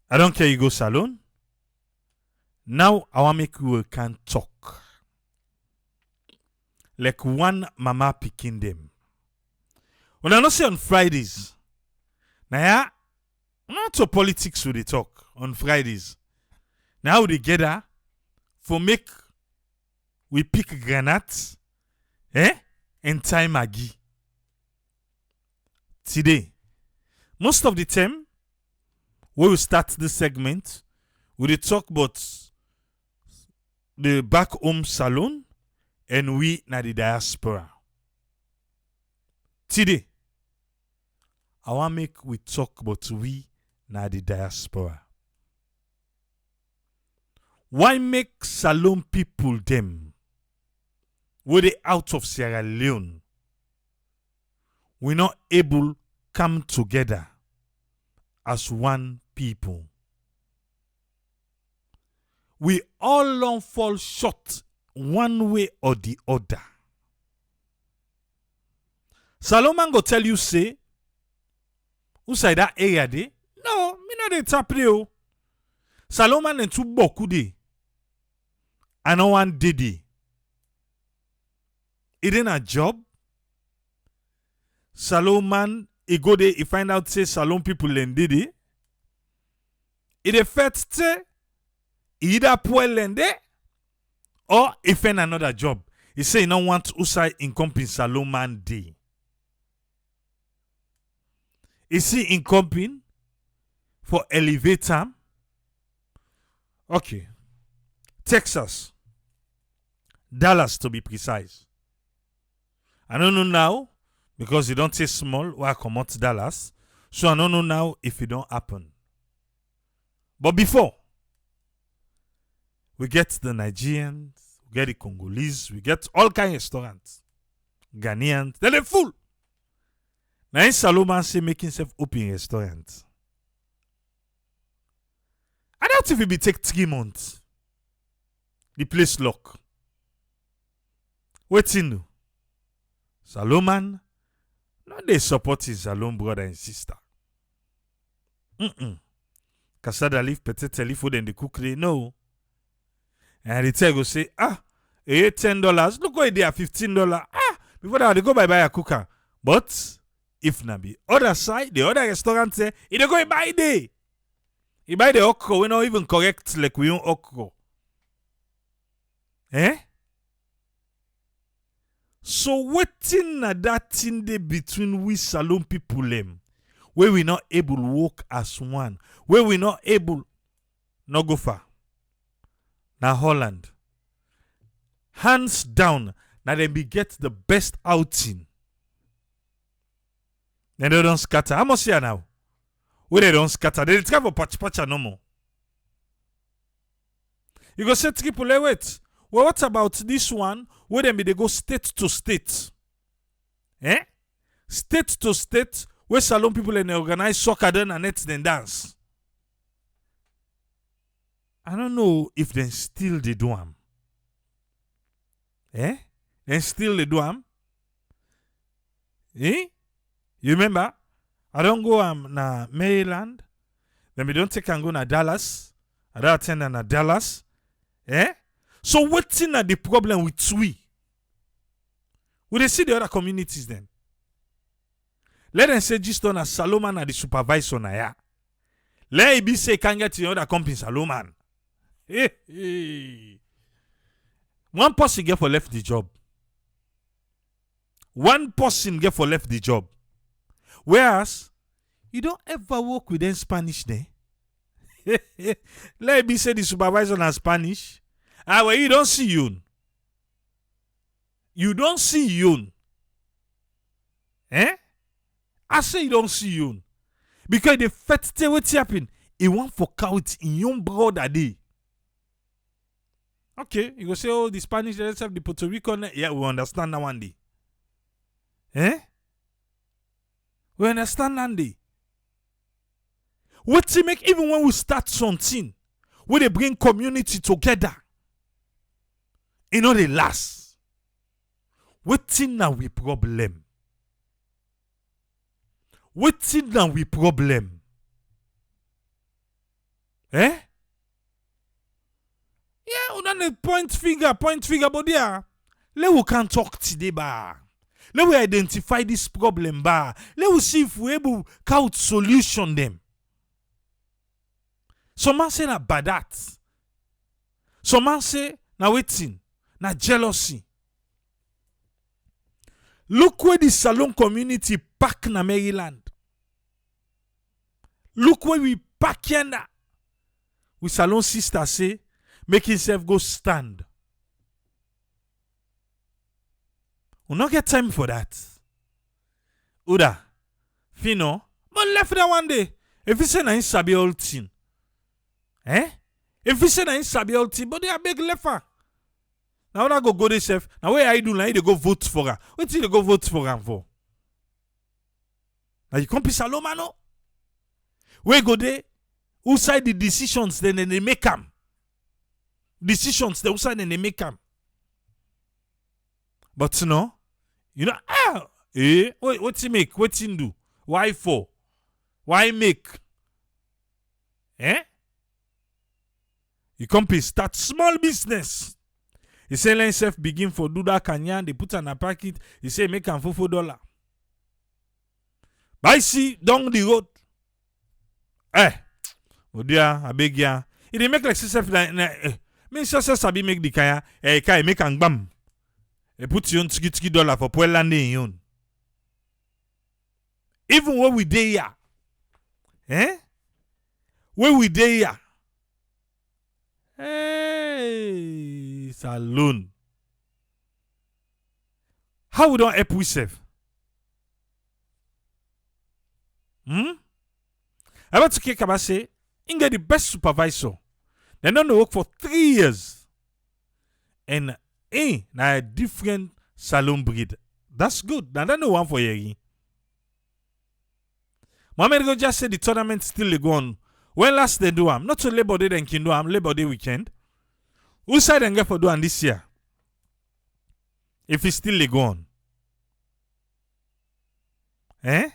I don't care you go salon. Now I want make we can talk. Like one mama picking them. When I not say on Fridays. Now yeah, not to politics we they talk on Fridays. Now they gather for make we pick granite, and tie Maggie. Today, most of the time, when we start this segment, we dey talk about the back home salon and we na the diaspora. Today, I want make we talk about we na the diaspora. Why make salon people them were they out of Sierra Leone? We not able come together as one people. We all long fall short one way or the other. Salomon go tell you say, who say that area de? No, me not dey tap de. Salomon and too boku de. I know one didi. It ain't a job. Salomon, he go there, he find out say Salon people and didi. It a fait say either poor lende or he find another job. He say he don't want Usai in company Salomon day. He see in company for elevator. Okay. Texas. Dallas to be precise. I don't know now because you don't say small where I come out Dallas. So I don't know now if it don't happen. But before, we get the Nigerians, we get the Congolese, we get all kind of restaurants. Ghanaians, they're full. Now in Salomon say making himself open a restaurant. I doubt if it be take 3 months. The place lock. Waiting no. Salomon, no they support his Salon brother and sister. Kasada leaf, peut-être leaf food and the cookery, no. And the tell go say, $10. Look why they are $15. Before that they go buy a cooker. But if na be other side, the other restaurant say, he don't go buy day. He buy the okra, we not even correct like we own okra. So waiting na that thing dey between we Salon people where we not able to work as one, where we not able no go far. Now Holland, hands down, now they be get the best outing. Then they don't scatter. How much here now? Where they don't scatter, they try for patch no more. You go say people, wait. Well, what about this one? Where they go state to state? State to state, where Salon people and organize soccer then and nets then dance. I don't know if they still they do them. Then still they do them. You remember? I don't go na Maryland. Then we don't take and go na Dallas. I don't attend na Dallas. So what's in the problem with we? Will they see the other communities then? Let them say just on a Salomon and the supervisor na ya. Let it be say can get the other company Salomon. One person get for left the job. One person get for left the job. Whereas you don't ever work with them Spanish there. Let it be say the supervisor na Spanish. Well, you don't see you. You don't see you. I say you don't see you. Because the first thing what happen, he want for count in your brother day. Okay, you go say, oh, the Spanish, they have the Puerto Rican. Yeah, we understand that one day. We understand that day. What to make even when we start something, where they bring community together, you know they last. Waiting now we problem. Waiting now we problem. Eh? Yeah, we don't point finger, but there. Let we can talk today, ba. Let we identify this problem, ba. Let we see if we able to count solution them. Some man say na bad that. Some man say na waiting, na jealousy. Look where the salon community pack na Maryland. Look where we pack here na. We salon sister say, make himself go stand. We not get time for that. Uda, Fino, but left that one day. If you say na sabi all thing, if you say na sabi all thing, but they are big left her. Now when I go this self, now where I do now they go vote for her. What did they go vote for her for? Now you come salon mano. Where go there? Who side the decisions then they make them? Decisions they who side then they make them. But no, you know, what he make? What he do? Why for? Why make? You come start small business. He say let himself begin for do that canyon. They put on a packet. He say make him $4. But see down the road. Oh dear, I beg ya. It dey make like self me just sabi make the kaya. Kaya make an bam. Put you on $2 for poor landing yon. Even when we dey here, when we dey here, hey, salon. How we don't help we save? I want to kick about say, you get the best supervisor. They don't work for 3 years. And na a different salon breed. That's good. Now that's no one for you. Mohamed go just say the tournament still go on. When last they do not to Labor Day then can do Labor Day weekend. Who side and get for do this year? If it's still go on. I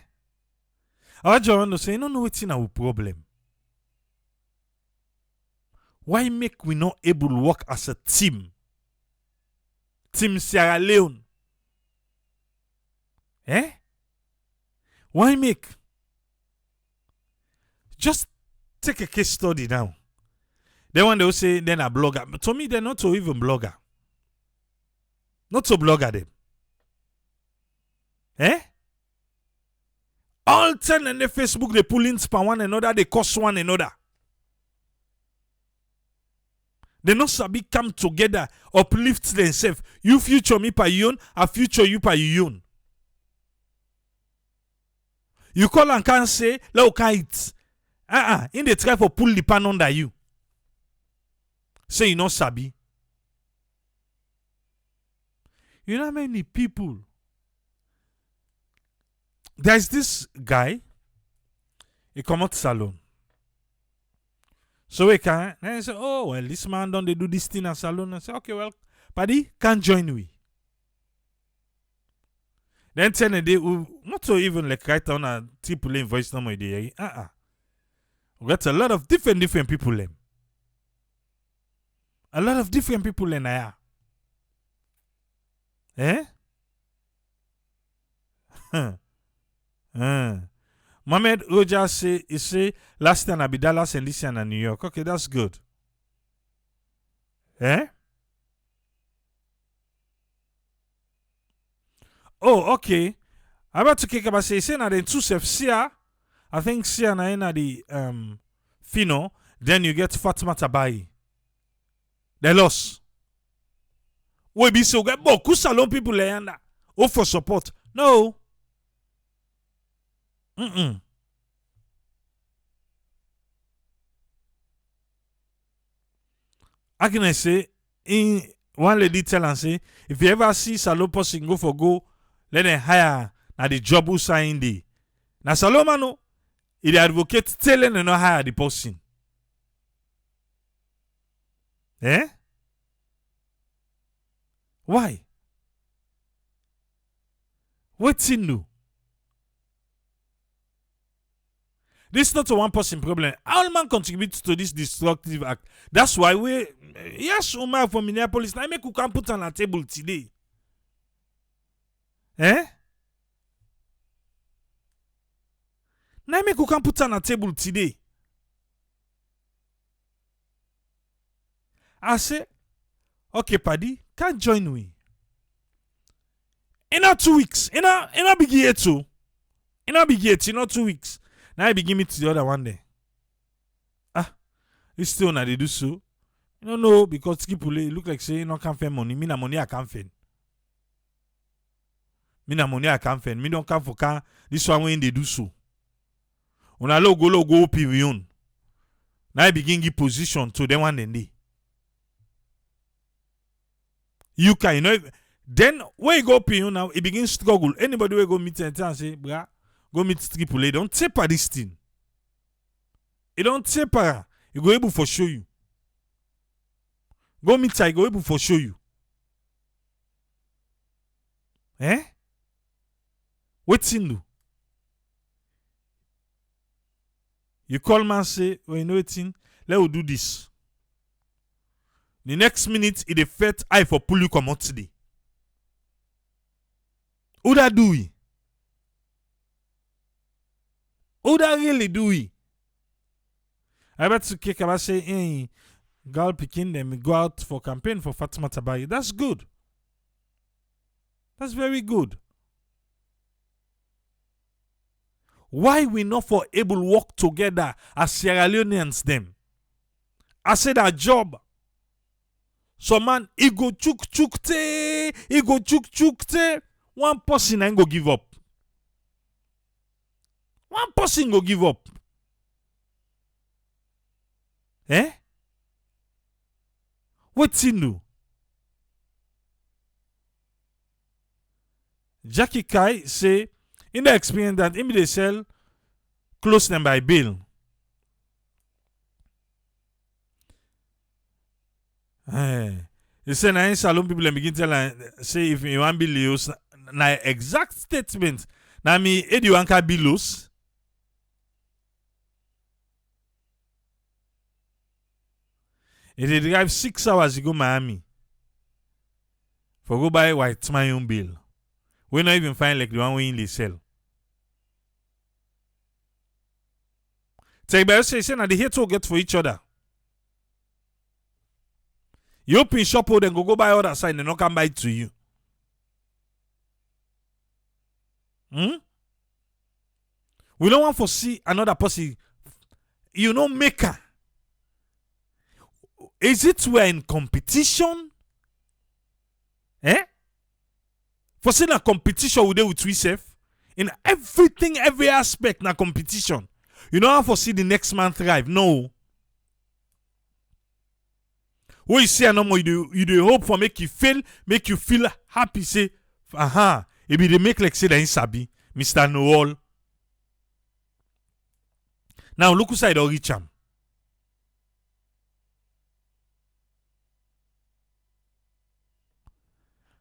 want to say, no, what's in our problem? Why make we not able to work as a team? Team Sierra Leone. Why make? Just take a case study now. Then when they will say, then a blogger. But to me, they're not so even blogger. Not so blogger them. All 10 on the Facebook, they pull in spam one another, they curse one another. They not sabi come together, uplift themselves. You future me pa you own, I future you pa you own. You call and can't say, let can it. In the try for pull the pan under you. Say you not sabi. You know how many people? There's this guy, he come out salon. So we can, and he say, oh, well, this man don't they do this thing at salon. I say, okay, well, paddy, can join we. Then 10 a day, not so even like right on a people in voice number there. We got a lot of different people in. A lot of different people in there. Mohamed Roger say last time I be Dallas and this year in New York. Okay, that's good. Oh, okay. I'm about to kick about say na then two self Sia. I think Sia na in the Fino. Then you get Fatima Tabai. They lost. We be so get beaucoup salon people there. Oh, for support. No. How can I say? In one lady tell and say, if you ever see salon person go, let them hire na the job who sign the. Na salon mano, it advocate telling and not hire the person. Why? What's in do? This is not a one-person problem. All man contributes to this destructive act. That's why yes, Umar from Minneapolis, now make you can put on a table today. Eh? Now make you can put on a table today. I say, okay, Paddy, can't join me. In 2 weeks, in a big year too. In a big year, in 2 weeks. Now I begin me to the other one day. It's still not they do so. You don't know because people look like say you know can't find money. Me na money I can't find. Me na money I can't find. Me don't come for car. This one when they do so. When I go opinion. Now I begin give position to them one day. You can, you know. Then when you go opinion now, it begins struggle. Anybody will go meet and say, brah, go meet triple A. Don't taper this thing. It don't taper. It go able for show you. Go meet I go able for show you. Eh? What's in do? You call man say, well, you know what in? Let us do this. The next minute, it a fet eye for pull you come out today. Who that do we? Who that really do we? I bet to kick about say, hey, girl picking them go out for campaign for Fatima Tabayi. That's good. That's very good. Why we not for able to work together as Sierra Leoneans them? I said our job. So man, he go chuk te. One person ain't go give up. One person go give up. Eh? What's he do? Jackie Kai say, in the experience that him they sell close them by bill. He say na in salon people begin tell say if you want billions na exact statement. Na me edi wanka billos. If they drive 6 hours to go Miami for go buy white my own bill. We not even find like the one we in they sell. Take by say now they hate to get for each other. You open shop or then go buy other side and they not come buy it to you. We don't want to see another person. You know, maker. Is it we're in competition? Eh? For seeing a competition we do with ourselves in everything, every aspect, na competition. You don't have to see the next man thrive. No. What you see, no more. You do hope for make you feel happy. Say, it be they make like say that in Sabi, Mr. Noel. Now look who side or reach him.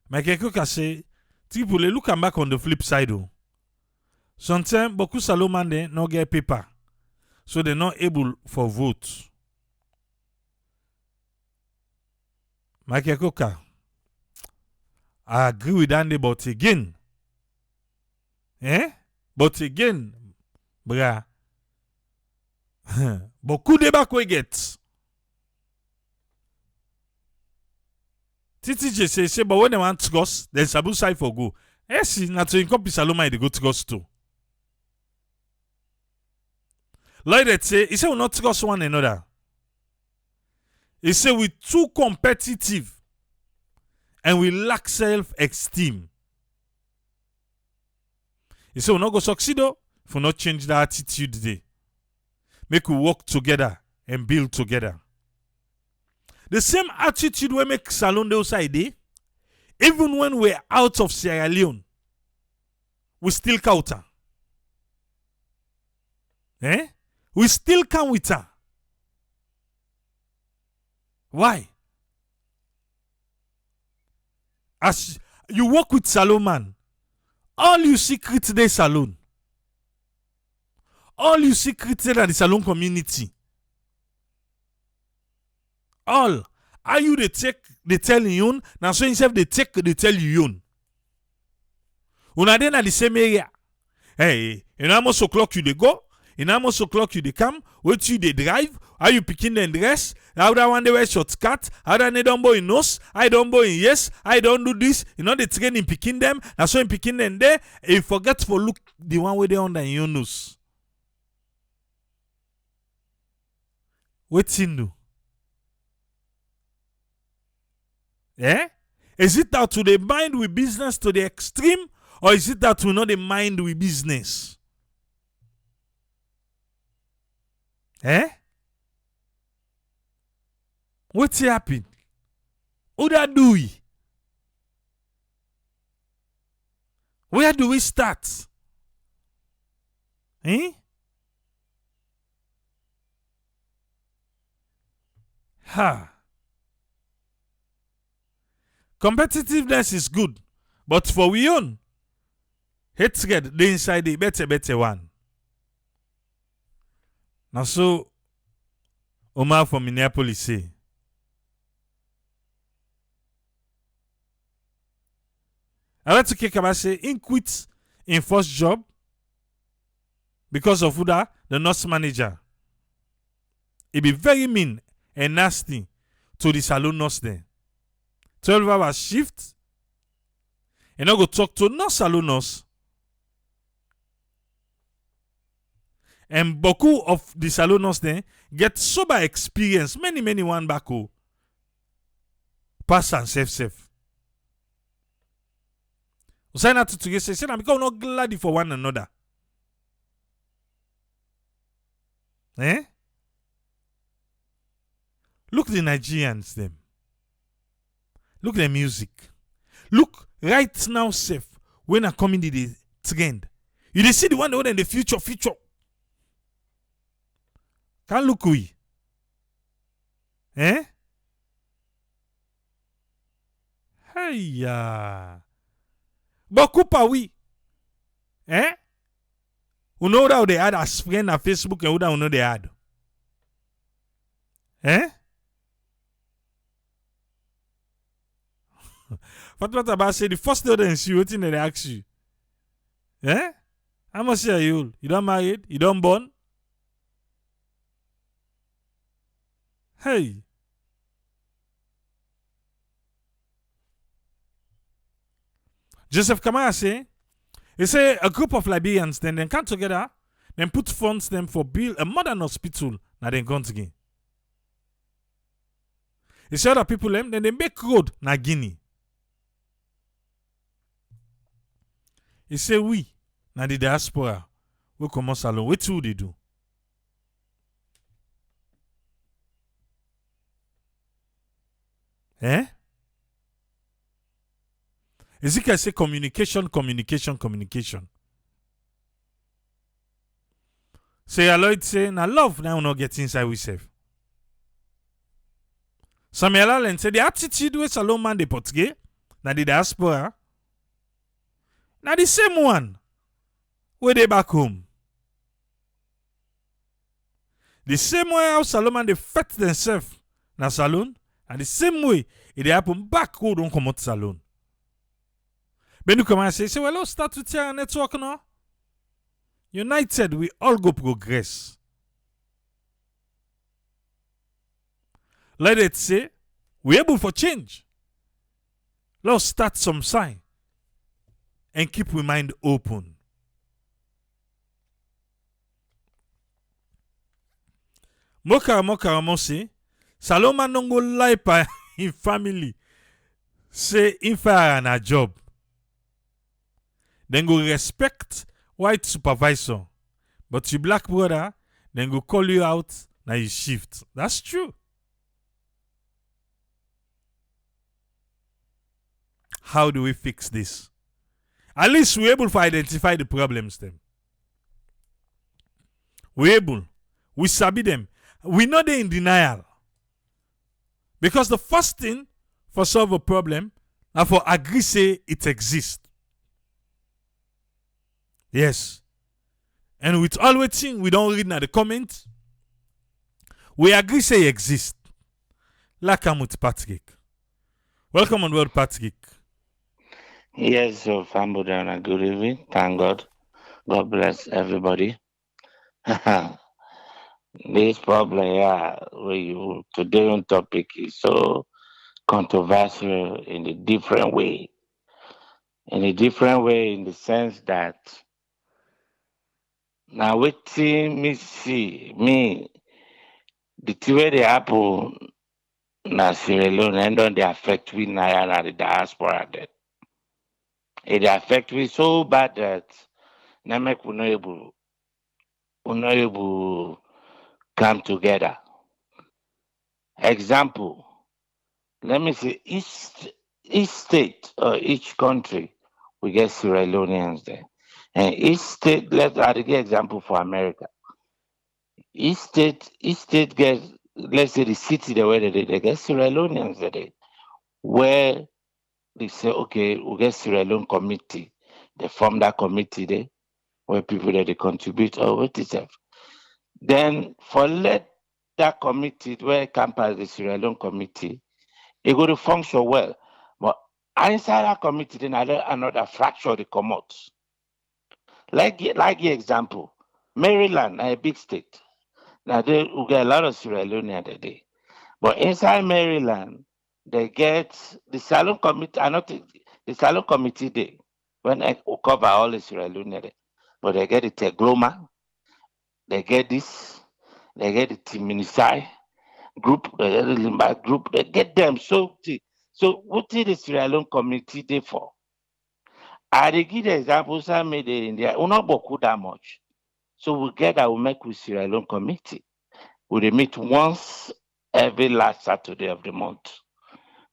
Michael Cook say, people look back on the flip side. Sometimes, beaucoup salomande no get paper. So they're not able for vote. Michael Cook, I agree with Andy, but again, brah, beaucoup de back we get. TTJ say, but when they want trust, then Sabu side for go. Yes, not to copy Saloma, they go trust too. Like say, he said we not trust one another. He said we too competitive and we lack self-esteem. He said we not go succeed if we not change the attitude today. Make we work together and build together. The same attitude we make Salon de Osaide, even when we're out of Sierra Leone, we still counter. Eh? We still come with her. Why? As you work with Salon man, all you secret they Salon. All you see created at the salon community. All. Are you they tell you? Now so instead they tell you. Una den at the same area. Hey, in how much o'clock you they go? In how much o'clock you they come? What you they drive? Are you picking them dress? How that one they wear shortcut? How that they don't boy in nose? I don't boy in yes? I don't do this. You know the train in picking them. That's why in picking them there. You forget for look the one way they under in your nose. What's in do? Eh? Is it that to the mind with business to the extreme? Or is it that to not the mind with business? Eh? What's happening? Who that do we? Where do we start? Eh? Ha. Competitiveness is good, but for we own, hatred the inside the better one. Now so, Omar from Minneapolis say, I want to kick about say, in quit in first job because of Uda, the nurse manager. It be very mean and nasty to the salon nurse there. 12 hours shift. And I go talk to no salon nurse. And beaucoup of the salon nurse there get sober experience. Many one back home. Pass and safe. We sign out to say, I'm because not glad for one another. Eh? Look the Nigerians them. Look the music. Look right now safe when I come in the trend. You dey see the one in the future. Can't look we. Eh? Hey ya. But Kupa we. Eh? You know that they had as friend on Facebook and who know they had. Eh? What about say the first day they see what they ask you? Eh? How much are you? You don't married? You don't born? Hey. Joseph Kamara say, he say a group of Liberians then they come together, then put funds them for build a modern hospital na then gone again. He say other people them then they make road na Guinea. He say we na the diaspora we come salon. What do they do? Eh? Ezekiel say communication. Say Lloyd say na love now not get inside we self. Samuel Allen say the attitude we Salon man de portugais na the diaspora na the same one where they back home. The same way how Salon they fet themselves na salon and the same way it happen back who don't come out salon. Ben you come and say, well, let's start with your network now. United, we all go progress. Let it say, we're able for change. Let's start some sign and keep we mind open. Moka say, Saloma non go lie pa in family. Say in fire and a job. Then go respect white supervisor. But you black brother, then go call you out, now you shift. That's true. How do we fix this? At least we're able to identify the problems then. We're able. We sabi them. We're not in denial. Because the first thing for solve a problem and for agree say it exists. Yes. And with all waiting, we don't read now the comment. We agree say exist. Like I'm with Patrick. Welcome on board, Patrick. Yes, so Fambodana, good evening. Thank God. God bless everybody. This problem, yeah, today on topic is so controversial in a different way. In a different way, in the sense that now waiting me see me the two way they happen na Sierra Leone and don't they affect we na na the diaspora that it affect we so bad that na make we not able come together. Example, let me see, each state or each country we get Sierra Leoneans there. And each state, I give example for America. Each state gets, let's say the city the way they get Sierra Leoneans there. Where they say, okay, we get Sierra Leone committee. They form that committee there where people that they contribute or what is it. Then for let that committee where campus the Sierra Leone committee, it go to function well. But inside that committee, then another fracture they come out. Like the example, Maryland, a big state. Now they will get a lot of Sierra Leone today. But inside Maryland, they get the Salon committee, not the Salon committee day, when I will cover all the Sierra Leone there. But they get the Tegloma, they get this, they get the Timinisai group, they get the Limba group, they get them. So what did the Sierra Leone community day for? I dey give the example some made in India, we not boku that much. So we get that we make with Sierra Leone committee. We dey meet once every last Saturday of the month.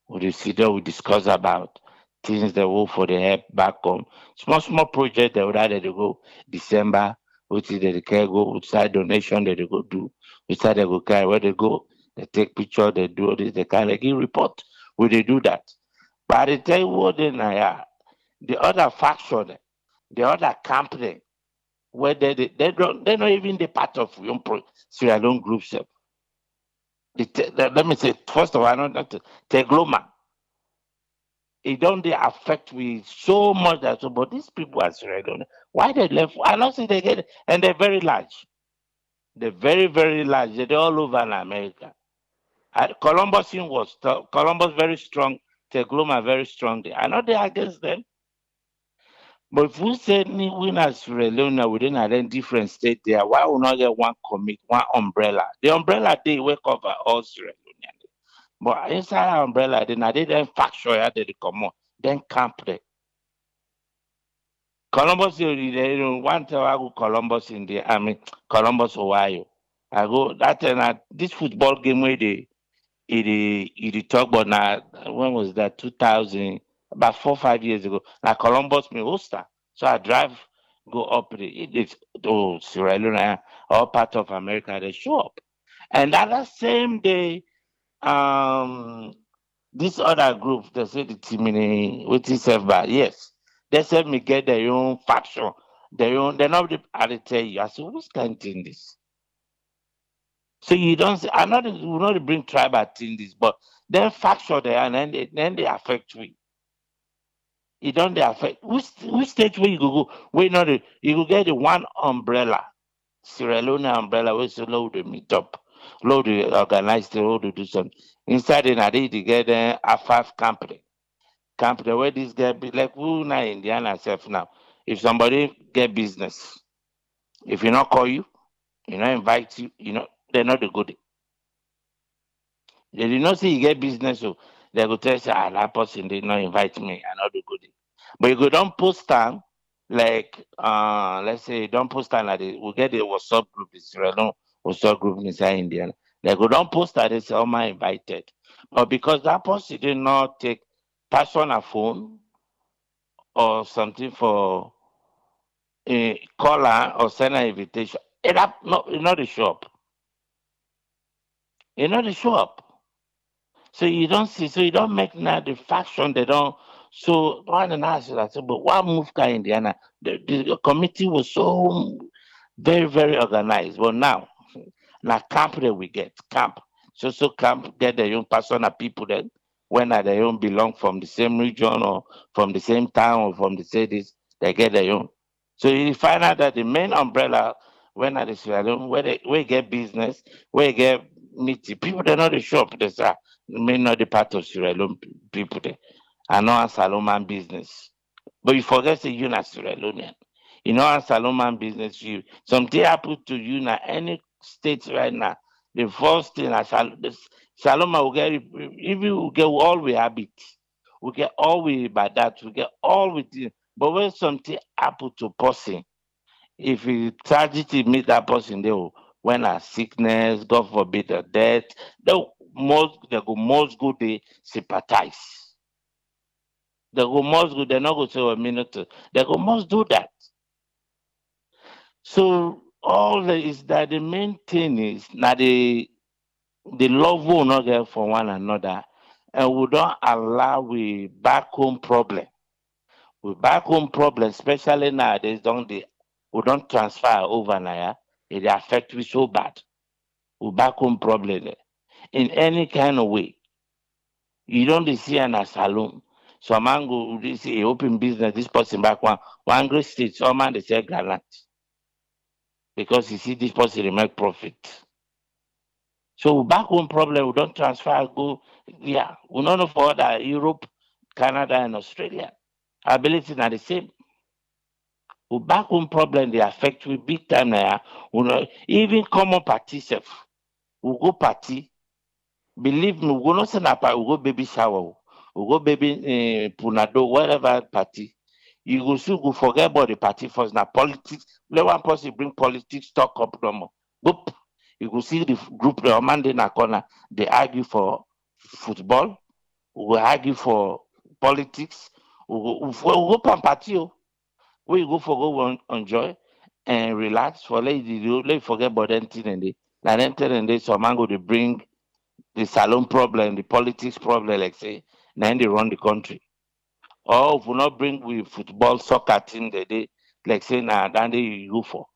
We dey sit there, we discuss about things that will for the help back home. Small project that would they go December, which is the care go, which side donation that they go do, which side they go carry, where they go, they take picture, they do all this, they can like give report. We they do that. But I tell you what then the other faction, the other camp there, where they don't they're not even the part of Sierra Leone group self. Let me say first of all, not Tegloma. It don't they affect me so much that so but these people are Sierra Leone. Why they left? I don't see they get it. And they're very large. They're very, very large. They're all over in America. Columbus was Columbus very strong, Tegloma very strong there. I know they're against them. But if we say we as Sierra Leone within a different state there, why will not get one commit, one umbrella? The umbrella they will cover all Sierra Leone. But inside our umbrella, then I didn't factor they come on, then camp there. Columbus, one time I go Columbus in the I mean Columbus, Ohio. I go that and this football game where it talk about now when was that 2000 about 4 5 years ago. Now Columbus me hoster. So I drive go up it's Sierra Leone all part of America they show up. And that same day um this other group, they say the Timini, which is self by yes. They said me get their own faction, their own. They're not. I tell you, I said, who's counting this? So you don't. Say, I'm not. We not bring tribal in this, but then faction there, and then they affect we. It don't they affect which state where you go go. Wait, not you go get the one umbrella, Sierra Leone umbrella, where so load the meet up, load the organize the load to do something. Inside, then I did to get a five company. Camp the way this guy be like who now Indiana self now. If somebody get business, if you not call you, you not invite you, they're not the good. They did not say you get business, so they go tell you, that person did not invite me, I not the good. But you go don't post time like let's say don't post time like we get the WhatsApp group, this random WhatsApp group inside Indiana. They go don't post that they say, oh my invited. But because that person did not take personal phone or something for call her or send her invitation. No, you know the shop. You know the shop. So you don't see, so you don't make now the faction, they don't. So one and I said, but one move guy Indiana, the committee was so Very, very organized. But now camp that we get camp. So camp get their own personal people that when they own belong from the same region or from the same town or from the cities, they get their own. So you find out that the main umbrella when at the Sierra Leone, where get business, where get meeting, people they know the shop, they say may not the part of Sierra Leone people there. I know a Salomon business. But you forget say you not Sierra Leonean. You know a Salomon business you something happen to you now any state right now. The first thing Saloma will get if we will get all we habit. We get all we by that, we get all with it. But when something happen to person, if you tragedy meet that person, they will when a sickness, God forbid a death, they go most good they sympathize. They go most good, they're not going to say a minute. They go must do that. So all that is that the main thing is now the love we will not get for one another, and we don't allow we back home problem. We back home problem, especially nowadays, don't they? We don't transfer over now. It affect we so bad. We back home problem in any kind of way. You don't see an saloon. So man go this open business. This person back one great state. Some man they say granite because you see this person they make profit. So back home problem, we don't transfer, go, yeah, we don't know for other Europe, Canada, and Australia. Ability are the same. We back home problem, they affect we big time now. We know, even common party self, we go party, believe me, we go not send up, we go baby shower, we go baby punado, whatever party. You go still go forget about the party first. Now politics, let one person bring politics, talk up no more. Boop. You go see the group the Monday in a corner, they argue for football, we will argue for politics, we go pan party, where you go for go enjoy and relax for let forget about anything and they now anything and they some man go to bring the salon problem, the politics problem, like say, now they run the country. Or if we not bring with football, soccer team that they like say now that they you go for.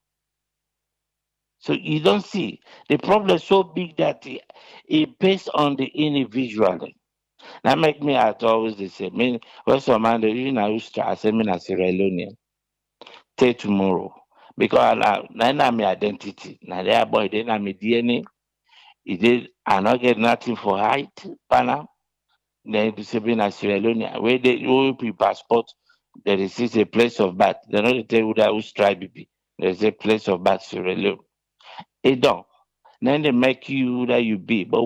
So you don't see the problem is so big that it based on the individual. That make me at always the same. Me when some man you know used to say me as Sierra Leonean. Take tomorrow. Because na my identity. Now there boy then na my DNA. It did I not get nothing for height, pana. Then to say being a Sierra Leonean. Where they open passport, there is a place of birth. They not tell you that which tribe it be. There's a place of birth Sierra Leone. It don't. Then they make you that you be. But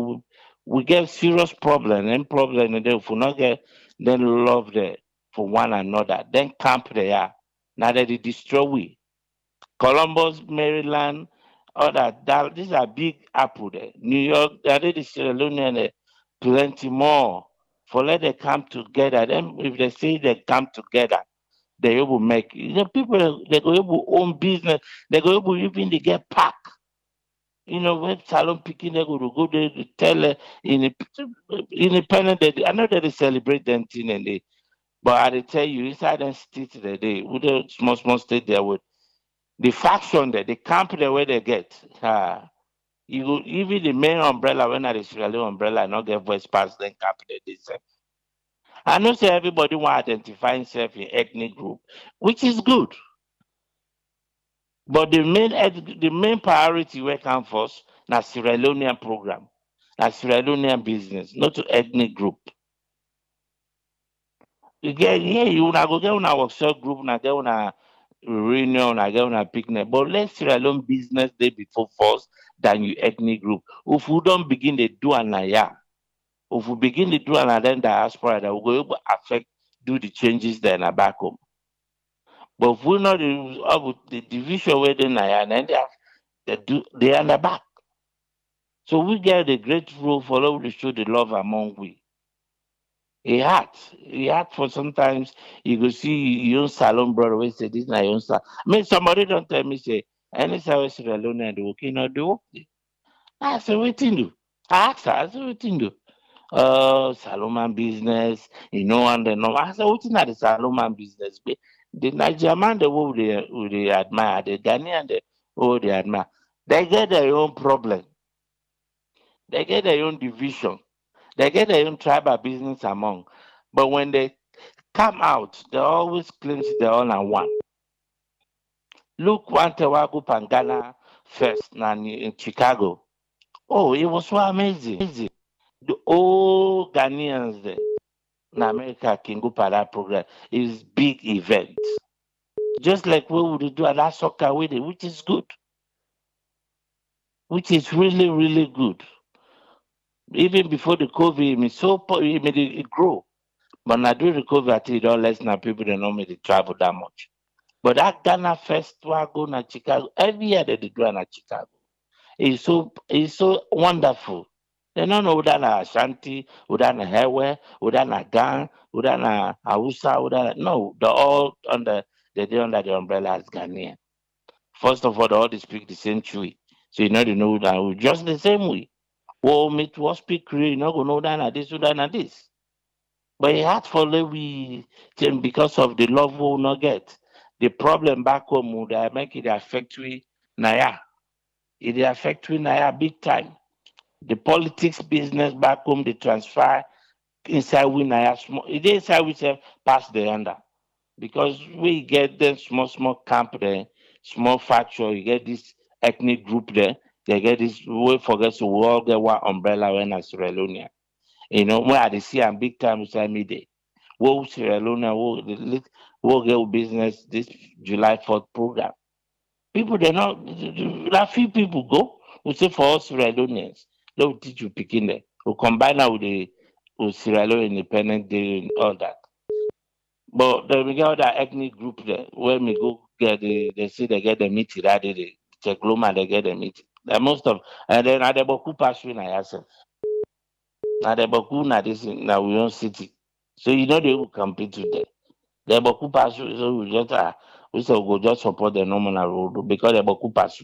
we get serious problem and problem and then if we not get then love there for one another. Then camp there. Now that they destroy we. Columbus, Maryland, all that these are big apple there. New York, they did the Sierra Leone and plenty more. For let them come together. Then if they say they come together, they will make people they go able own business, they go able even they get pack. You know, when Salon picking they go there to tell in independent I know that they celebrate them thing and they but I tell you inside them state that they with the small state there with the faction there, the camp there where they get. You go even the main umbrella when I Israeli umbrella not get voice pass then camp there they say. I know say everybody want to identify himself in ethnic group, which is good. But the main priority where come first na Sierra Leonean program, na Sierra Leonean business, not to ethnic group. You get here, you wanna go get una workshop group, una get una reunion, una get una picnic. But let Sierra Leone business day before first than you ethnic group. If we don't begin to do an yeah, if we begin to do an then diaspora, that we go able to affect do the changes then back home. But if we not the division where they na and then they are the back. So we get a great role for love to show the love among we. It hard for sometimes you go see your own salon brother we say this na your own salon. I mean somebody don't tell me say any service alone and the working not do okay. I say waiting do. I ask her, I say waiting do. Salon business, you know, and then no. I say waiting at the salon business. The Nigerian man the way they admire the Ghanaian Oh, they admire. They get their own problem. They get their own division. They get their own tribal business among. But when they come out, they always claim they're all and one. Look, one Tewagu Pangana first in Chicago. Oh, it was so amazing. The old Ghanaians there in America can go for that program. It's big event. Just like what would do at that soccer wedding, which is good. Which is really, really good. Even before the COVID, it made it grow. But now during the COVID, I think it all less now people don't know me to travel that much. But that Ghana Festival go to Chicago, every year they do in Chicago. It's so wonderful. They don't know whether na Ashanti, whether na Hewe, whether na Gan, whether na Hausa, no, they're all under the umbrella as Ghanaian. First of all, they all speak the same Chui. So they know that we just the same way. Well, me to speak Creole, you know, go know that and this. But it hard for we because of the love we will not get. The problem back home would make it affect we Naya. It affect we Naya big time. The politics business back home, the transfer inside we Naya small. It is inside we say pass the under. Because we get them small camp there, small factory, you get this ethnic group there, they get this we forget to we all get one umbrella when as Sierra Leone. You know, when I see am big time inside me there. We'll Sierra Leone, we'll get business this July 4th program. People they not a few people go. We say for us Sierra Leoneans, they will teach you picking there. We'll combine that with Sierra Leone Independent Day and all that. But then we get other ethnic group there where we go get they say they get the meat that they check Loma, they get the meat. The most of and then at the Boku pass na yourself. Now the Boku na this now we own city. So you know they will compete with them. The Boku pass so we just we say we go just support the normal road because the Boku pass.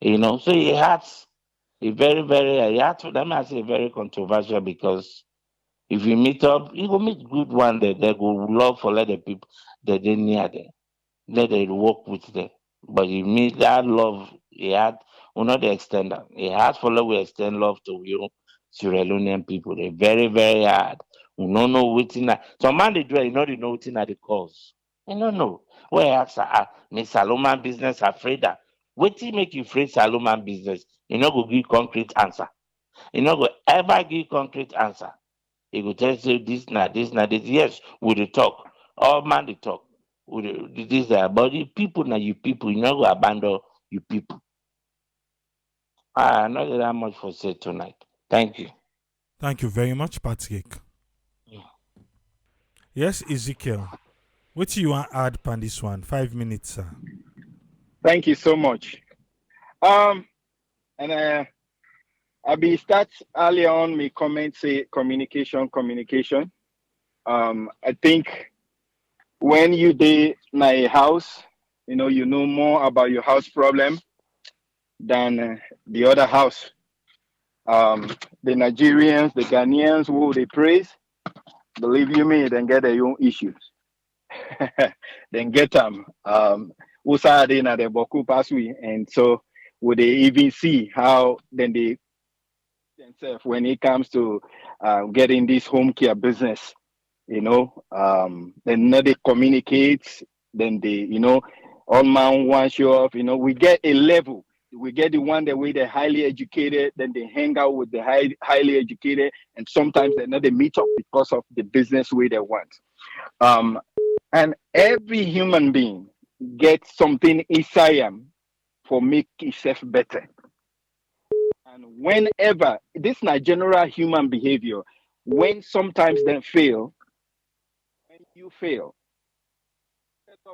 You know, so it has a very, very it had to them I say very controversial because if you meet up, you go meet good one that they go love for let the people that they near them. Let it work with them. But you meet that love, he had, we not the extender. He had for love, we extend love to you, Sierra Leonean people. They very, very hard. We don't know waiting. Some man they do, you know, they know waiting at the cause. You don't know. Where ask, Miss Saloman business afraid that. Waiting make you afraid Saloman business. You know, go give concrete answer. You know, go ever give concrete answer. He go tell you this. Yes, we dey talk. All man dey talk. This but the people na you people, you no go abandon you people. I not get that much for say tonight. Thank you. Thank you very much, Patrick. Yes, Ezekiel. What do you want to add on this one? 5 minutes, sir. Thank you so much. And I be start earlier on. Me comment say communication. I think when you dey in a house, you know more about your house problem than the other house. The Nigerians, the Ghanaians who they praise, believe you me, then get their own issues. Then get them. Usa they na the Boku pass we, and so would they even see how then they themselves when it comes to getting this home care business, then they communicate, then they, all man one show off, we get a level. We get the one that way they're highly educated, then they hang out with the highly educated, and sometimes they meet up because of the business way they want. And every human being gets something inside him for make itself better. And whenever this is not general human behavior, when sometimes they fail, when you fail,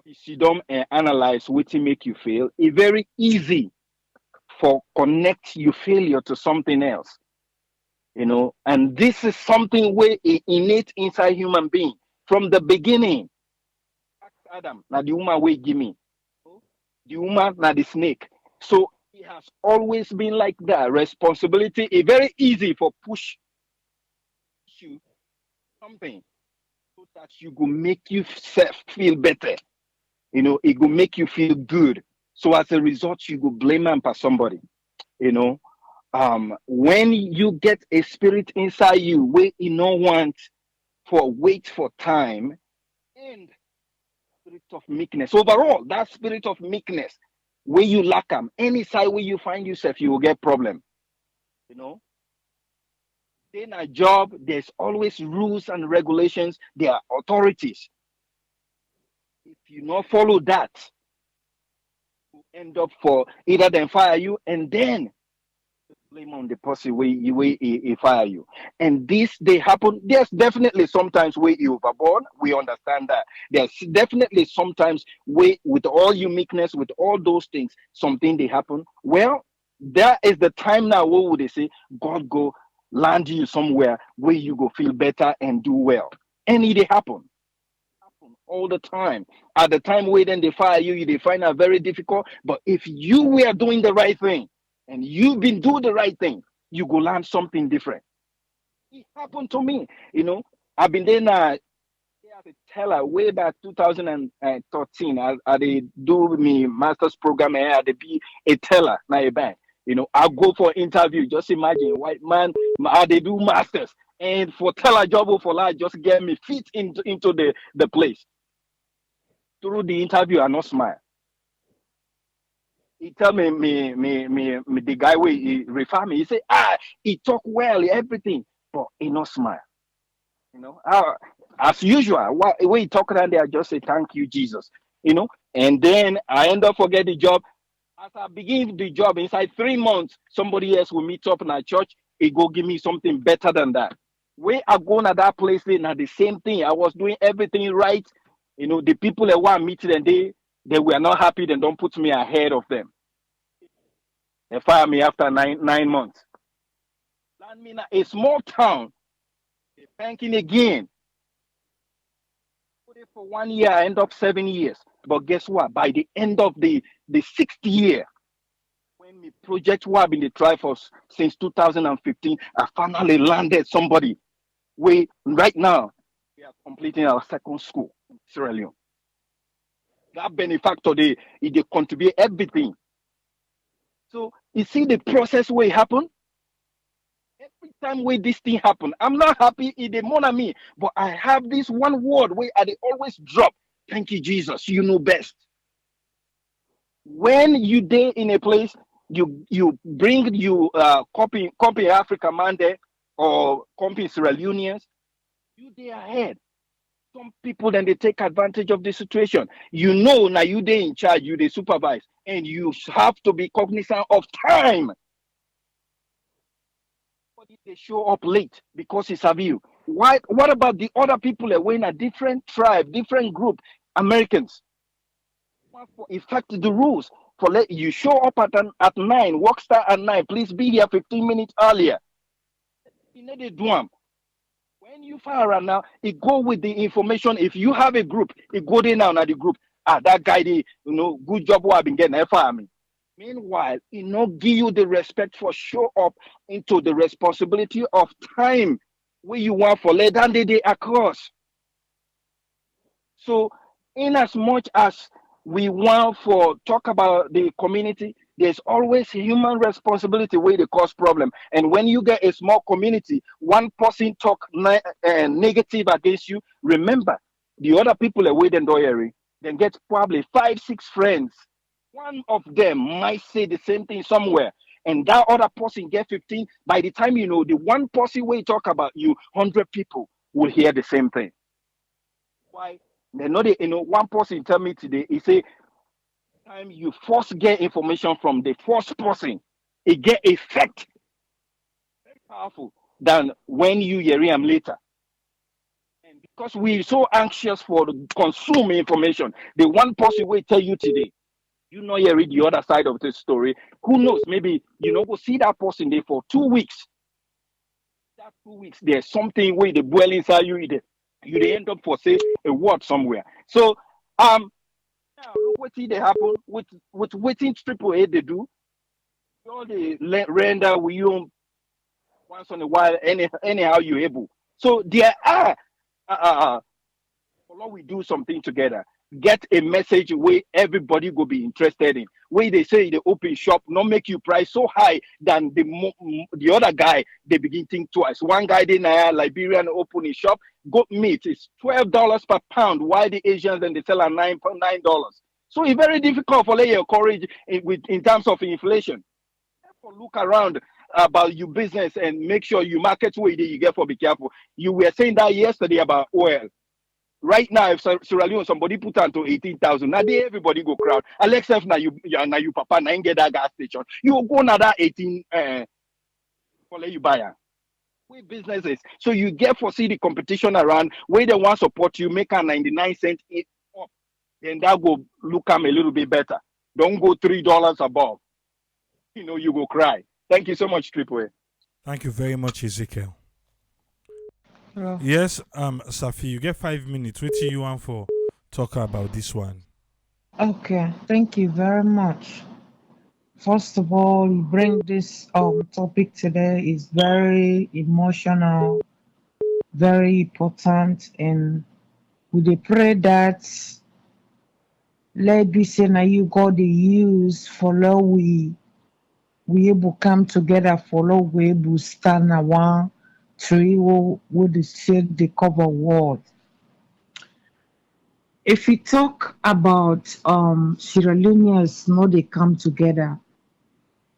you sit down and analyze what to make you fail. It's very easy for connect your failure to something else, and this is something where it innate inside human being from the beginning. Adam, now the woman will give me the woman, now the snake. So it has always been like that. Responsibility is very easy for push you something so that you go make yourself feel better. It will make you feel good. So as a result, you go blame and for somebody. You know, when you get a spirit inside you, where you no want for wait for time, and spirit of meekness. Overall, that spirit of meekness, where you lack them, any side where you find yourself, you will get problem. You know, in a job, there's always rules and regulations. There are authorities. If you not follow that, you end up for either them fire you and then blame on the person where he fire you. And this they happen. There's definitely sometimes where you overboard. We understand that. There's definitely sometimes where with all uniqueness, with all those things, something they happen. Well, there is the time now where would they say God go land you somewhere where you go feel better and do well. And it happen all the time. At the time where then they fire you, they find it very difficult. But if you were doing the right thing and you've been doing the right thing, you go learn something different. It happened to me. You know, I've been there now as a teller way back 2013. I did do me master's program and I had to be a teller now a bank. You know, I go for interview. Just imagine white man, I they do masters. And for teller job or for life, just get me fit into the place. Through the interview, I not smile. He tell me the guy where he refer me. He say, he talk well, everything, but he not smile. You know, as usual, when he talk around there, I just say thank you, Jesus. You know, and then I end up forget the job. As I begin the job, inside 3 months, somebody else will meet up in our church. He go give me something better than that. Where I go to that place, now the same thing. I was doing everything right. You know, the people that want meeting and they were not happy. Then don't put me ahead of them. They fire me after nine months. Land me in a small town. They banking again. Put it for 1 year, I end up 7 years. But guess what? By the end of the sixth year, when my project was been the try for since 2015, I finally landed somebody. We right now we are completing our second school in Sierra Leone. That benefactor they contribute everything. So you see the process where it happen. Every time where this thing happen, I'm not happy in the morning me, but I have this one word where I always drop. Thank you, Jesus. You know best. When you day in a place, you bring you copy Africa man there or copy Sierra Leoneans, you day ahead. Some people then they take advantage of the situation. You know now you they in charge, you they supervise, and you have to be cognizant of time. But if they show up late because it's a view. Why what about the other people that were in a different tribe, different group, Americans? In fact, the rules for let you show up at 9, work start at 9, please be here 15 minutes earlier. You know they do 'em. When you fire around now, it go with the information. If you have a group, it go there now at the group. That guy, good job what I've been getting. Fire me. Meanwhile, it not give you the respect for show up into the responsibility of time where you want for let than they across. So, in as much as we want for talk about the community, there's always human responsibility where they cause problem. And when you get a small community, one person talk negative against you, remember the other people away then doyery, then get probably 5, 6 friends. One of them might say the same thing somewhere. And that other person get 15. By the time you know the one person we talk about you, 100 people will hear the same thing. Why? They know one person tell me today, he say, time you first get information from the first person, it get effect very powerful than when you hear him later. And because we're so anxious for the consume information, the one person will tell you today, you know you read the other side of the story. Who knows? Maybe go see that person there for 2 weeks. That 2 weeks, there's something where they boil inside you. You end up for say a word somewhere. So now look what they happen with waiting triple A they do. All the render we you once in a while anyhow you able. So there are we do something together. get a message where everybody go be interested in. Where they say the open shop not make you price so high than the other guy, they begin think twice. One guy in Liberian open his shop, goat meat is $12 per pound, while the Asians then they sell at $9. So it's very difficult for your courage in terms of inflation. Therefore, look around about your business and make sure you market where you get for be careful. You were saying that yesterday about oil. Right now, if Sierra Leone somebody put on to 18,000, now they everybody go crowd. Alexa, now you papa now get that gas station. You go another 18 for let you buy it. With businesses, so you get foresee the competition around where they want support you, make a 99 cent up, then that go look a little bit better. Don't go $3 above. You go cry. Thank you so much, Triple A. Thank you very much, Ezekiel. Well, Yes, Safi, you get 5 minutes. What do you want for talk about this one? okay, thank you very much. First of all, you bring this topic today is very emotional, very important, and we dey pray that let be say na you God dey use follow we able come together follow we able stand na one tree wo dey shake the cover world. If we talk about Sierra Leoneans no they come together,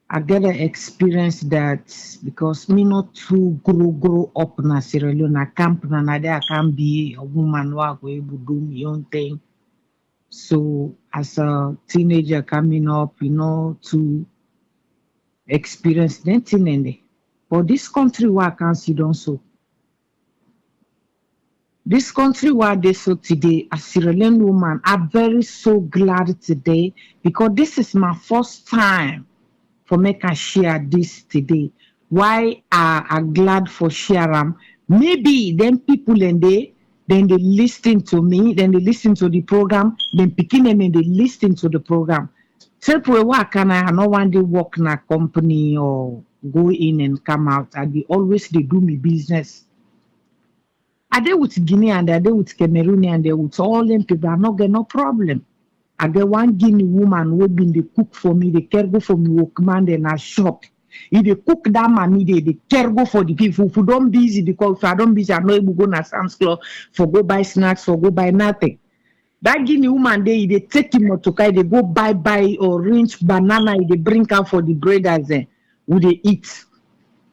I get an experience that because me not too grow up na Sierra Leone, I camp na there I can be a woman who are able to do my own thing. So as a teenager coming up, to experience nothing in it. But this country where I can see don't so. This country where they so today, as Sierra Leone woman, I'm very so glad today because this is my first time for make I share this today. Why I glad for share them? Maybe then people and they listen to me, then they listen to the program, then picking them and they listen to the program. Simply what can I no one day work in a company or go in and come out. I they do me business. I dey with Guinea and I dey with Cameroon and they with all them people. I not get no problem. I get one Guinea woman who been the cook for me, the care go for me, workman in a shop. If they cook that money, they care go for the people. If you don't busy, because if I don't busy, I know able go na Sam's Club for go buy snacks, for go buy nothing. That Guinea woman they take him to they go buy orange banana, they bring out for the breaders there, who they eat.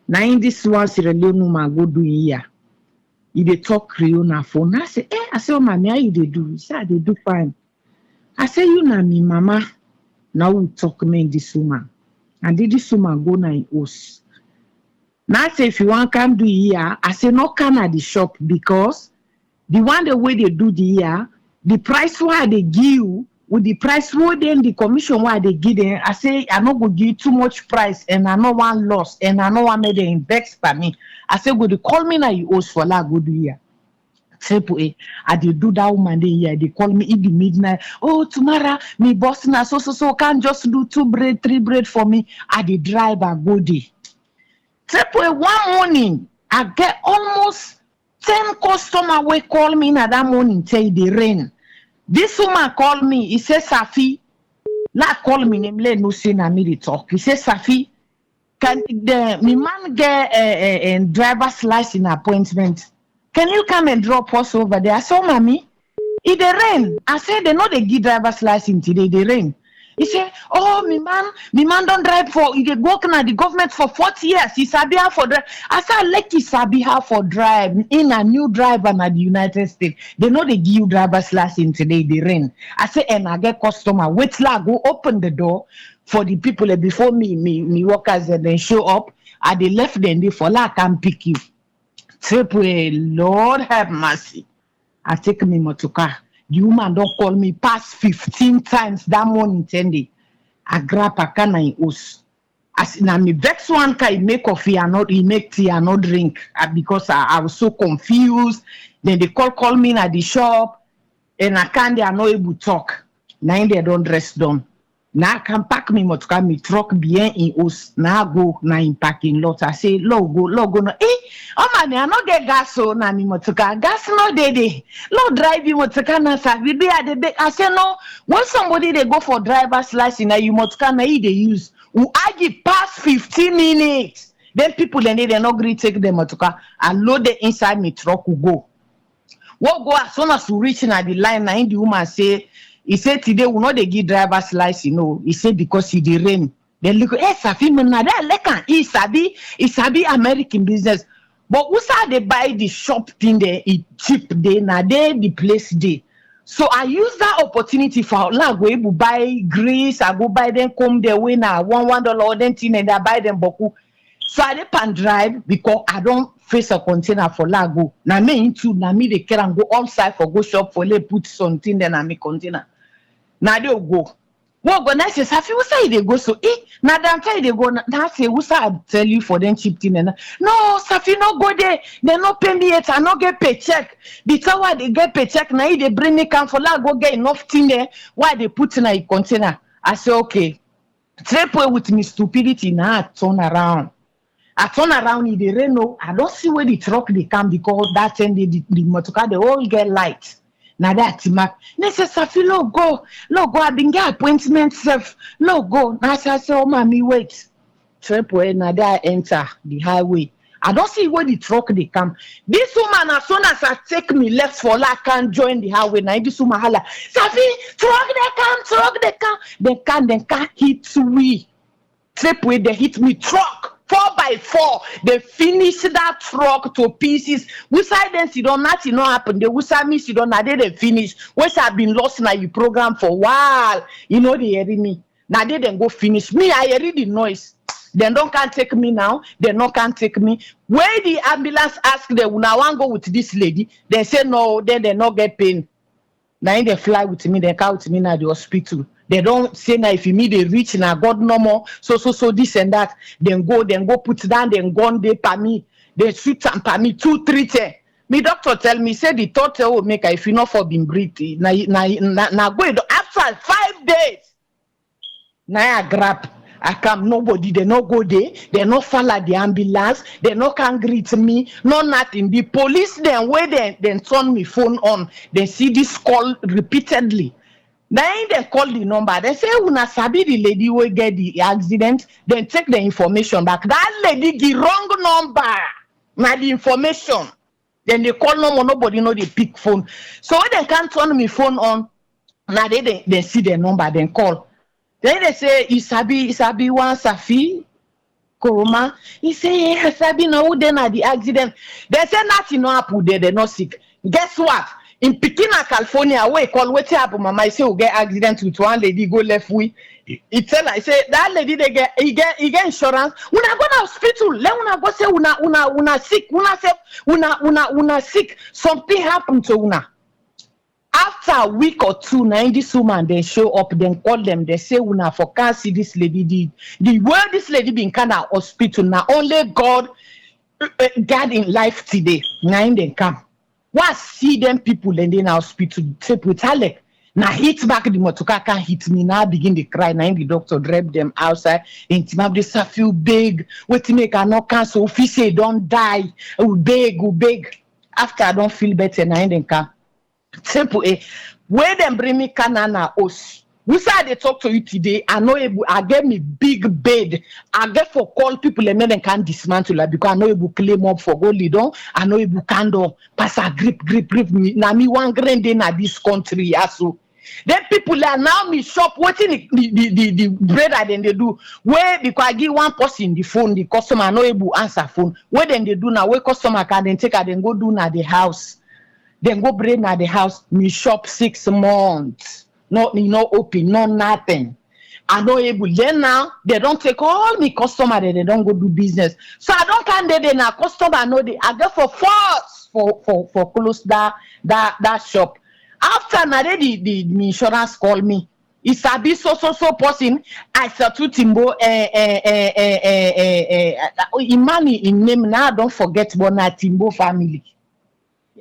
Now in this one, Sierra Leone woman go do here. If they talk Creole na phone, I say, oh mommy, how you they do? He say, they do fine. I say, you na me mama. Now we talk me this woman. And this woman go na in house. Now I say, if you want come do here, I say, no come at the shop because the one the way they do the year, the price why they give with the price why then the commission why they give them, I say, I not go give too much price and I know one loss and I know one made the index for me. I say, go to call me now you house for la go do here. I did do that woman they call me in the midnight. Oh, tomorrow me boss na so can't just do 2 bread, 3 bread for me. I did drive a go day. One morning, I get almost 10 customers will call me na that morning say the rain. This woman call me, he says Safi, la call me name let no say na me the talk. He says Safi, can me man get a driver's license appointment? Can you come and drop us over there? I saw mommy, it the rain. I said they know they give driver's license today, the rain. He said, oh, me man don't drive for, he work na the government for 40 years. He sabi how for drive. I said, like he sabi how for drive in a new driver na the United States. They know they give you driver's license today, the rain. I said, and I get customer, wait till I go open the door for the people before me workers and then show up. I they left them there for like I can pick you. Lord have mercy. I take me motoka. The woman don't call me past 15 times that morning 10 day. I grab a can in house. As na me vex one can he make coffee and not he make tea and not drink because I was so confused. Then they call me at the shop and I can't they are not able to talk. Now they don't dress done. Now I can pack me motoka me truck bien in house. Now I go na in parking lot. I say, Lord go no. oh man, I no get gas so na ni motoka. Gas no dey. No drive you motoka na sabi be at the back. I say no. When somebody they go for driver's license na you motoka na they use. We argue past 15 minutes. Then people then they not agree take the motoka and load the inside me truck will go. What go as soon as you reach na the line na the woman say, he said today we not they give driver's license. No, he said because he the rain. Then look, Safi na that lekan. He sabi American business. But who say they buy the shop thing there? It cheap day na they the place day. So I use that opportunity for like go able buy grease. I go buy them come their way now $1 then thing and I buy them boku. So I pan drive because I don't face a container for lago. Na me into na me they can go outside for go shop for let put something then na me container. Now they go. What go nice is Safi who say they go so now damn time they go now say who say I tell you for them cheap thing and no Safi no go there they no pay me yet I no get paycheck because why they get paycheck now they bring me come for like go get enough thing there why they put in a container. I say okay trip away with me stupidity now I turn around in the Renault. I don't see where the truck they come because that time the motorcar they all get light. Now that Mark, they say Safi go. I been get appointment self. Go. Now I say oh mommy wait. Trip where now that enter the highway. I don't see where the truck they come. This woman as soon as I take me left for I can join the highway. Now this woman holla Safi truck they come. They can't hit we. Trip where they hit me truck. 4x4, they finish that truck to pieces. We say then see don't nothing no happen. They will say me see don't now they finish. Which have been lost in your program for a while. You know they hear me. Now they then go finish. Me, I hear the noise. They don't can't take me now. They no can't take me. Where the ambulance ask them, now want go with this lady. They say no, then they not get pain. Now they fly with me, they come with me now the hospital. They don't say now if you meet they reach now God no more. So this and that. Then go put down, then go on they per me. They shoot and per me 2-3 10. Me doctor tell me say the thought will make if you not for being breathe. Now go after 5 days. Now I grab. I come nobody, they no go there, they no follow the ambulance, they no can greet me, no nothing. The police then where then turn me phone on, they see this call repeatedly. Then they call the number. They say, "Una sabi the lady will get the accident." Then take the information back. That lady the wrong number. Now the information. Then they call no more. Nobody know the pick phone. So when they can't turn me phone on, now they see the number. Then call. Then they say, "Isabi one Safi Koroma." He say, "Yeah, Sabi no who then at the accident." They say nothing no happen there. They not sick. Guess what? In Pikina, California, where call waiting up mama, I say we get accident with one lady go left way. It tell I say that lady they get he get insurance. When I go to hospital, let una go say una sick. Una say una sick. Something happened to una. After a week or two, now this woman they show up, then call them. They say una for can't see this lady did. The word this lady been kind of hospital now. Only God in life today. Now they come. What see them people and then hospital trip with Alec. Now hit back the motoka can hit me now begin to cry. Now the doctor drive them outside and this a feel big. What to make a no cancer officer don't die. Beg. After I don't feel better now then come. Simple where them bring me canana os. We say they talk to you today. I get me big bed. I get for call people and then can dismantle like because I know you claim up for gold lidon. I know you candle pass a grip me. Now me one grand in this country also. Then people are now me shop waiting the bread that then they do. Where because I give one person the phone, the customer no able answer phone. Where then they do now? Where customer can then take her then go do now the house. Then go bread now the house. Me shop 6 months. No open, no nothing. I know able. Then now they don't take all me customer that they don't go do business. So I don't can they now customer know they I go for force for close that shop. After now the insurance call me. It's a bit so person. I said to Timbo Imani in name now don't forget about Timbo family.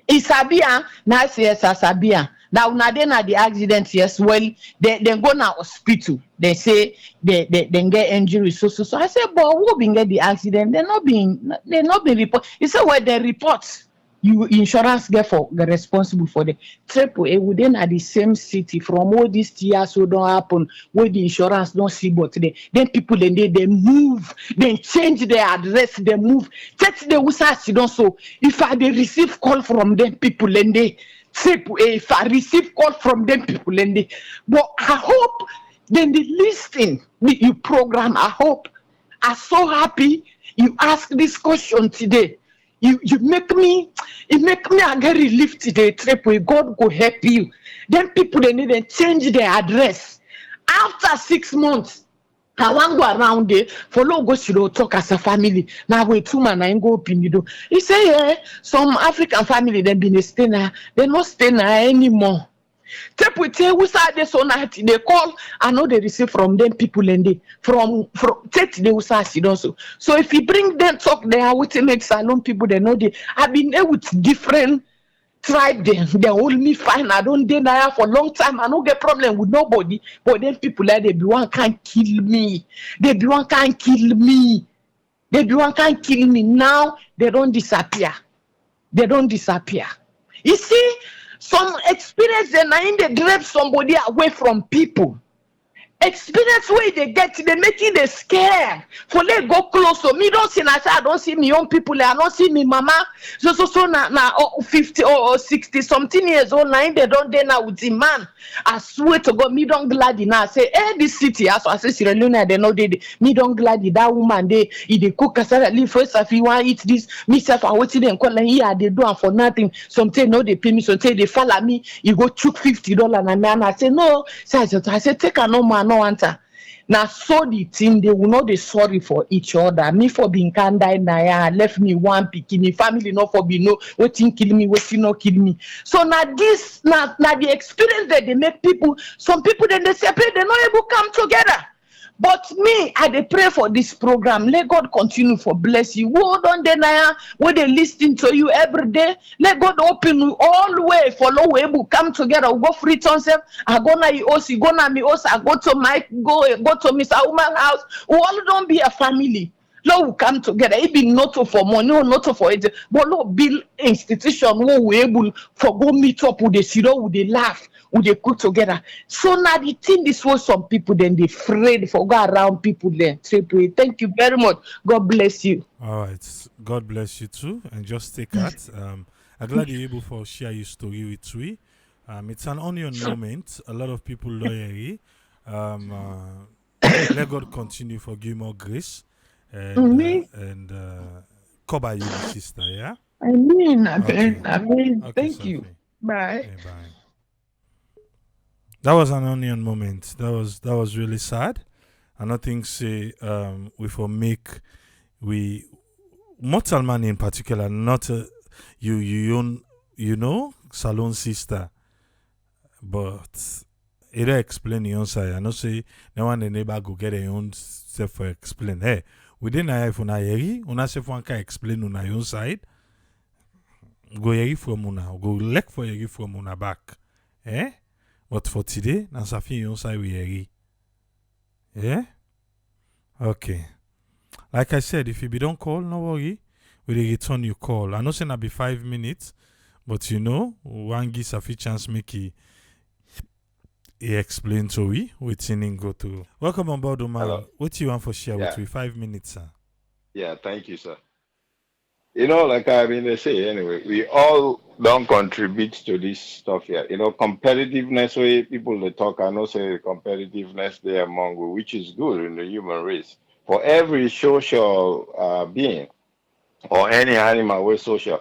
Isabia now says Sabia. Now una dey na the accident, yes. Well, they go na hospital. They say they get injury. So I say, but who been get the accident? They not been report. He said, well, they report. You insurance get responsible for the triple A within at the same city from all these years so don't happen where the insurance don't see but then people they move, then change their address, they move. That's the usas don't so if I they receive call from them people and they triple A, if I receive call from them people and they but I hope then the listing you program, I hope I'm so happy you ask this question today. You make me I get relief today trip where God go help you. Then people they need to change their address. After 6 months, I want go around there, follow go to talk as a family. Now we 2 man I go open you. He say yeah, some African family they been stay now, they not stay now anymore. Tepute who said this on night they call I know they receive from them people and they from take the usas also. So if you bring them talk they are with make salon people they know they I've been there with different tribe they hold me fine. I don't deny for long time. I don't get problem with nobody. But then people like they be one can't kill me. They be one can't kill me. They be one can't kill me. Now they don't disappear. They don't disappear. You see, some experience they drive somebody away from people. Experience where they get, they making they scared. For they go close. So me don't see I don't see me young people. I don't see me mama. So now 50 or 60 something years old. Now they don't dey now with the man. I swear to God, me don't glad now. Say, this city. As I say, Sierra Leone, they know they. Me don't glad that woman they cook kasara leave first. If you want eat this, me self I wait them call here they do for nothing. Something no they pay me. Something they follow me. You go chook $50 and man I say no. I say take a no man. No answer. Now so the thing they will not be sorry for each other. Me for being kind left me one bikini family not for be no waiting kill me waiting not kill me. So now this now the experience that they make people some people then they separate they not able to come together. But me, I dey pray for this program. Let God continue for bless you. Hold on there, where they listening to you every day. Let God open you all the way. Follow we able come together. We go free concept. I go na you also, go na me also. I go to Mike, go to Miss Woman house. We all don't be a family. Lord will come together. It be not for money, not for it. But Lord build institution where we able for go meet up with the zero, with the laugh, with the cook together. So now the thing this was some people then they afraid for go around people then. Thank you very much. God bless you. All right. God bless you too. And just take that. I'm glad you're able to share your story with we. It's an onion moment. A lot of people lawyery. Let God continue for give more grace. And cover you, sister, yeah? I mean, Okay, thank Sophie. you. Bye. Okay, bye. That was an onion moment. That was really sad. I don't think say we for make we mortal man in particular, not you know salon sister, but it explain your own side. I know say no one the neighbor go get their own self for explain. Hey, within a if una yeri, una self one can explain on your own side. Go yeri from una, go lek for yeri from una back. Eh? But for today, na safi your own side we yeri. Yeah? Okay. Like I said, if you be don't call, no worry. We will return your call. I know say na be 5 minutes, but you know, one gives a chance make he explain to we waiting go to. Welcome on board, Omar. Hello. What you want for share Yeah. with we? 5 minutes, sir. Yeah, thank you, sir. You know, like I mean, they say anyway, we all don't contribute to this stuff here. You know, competitiveness way people they talk, I know say competitiveness there among we, which is good in the human race. For every social being or any animal with social,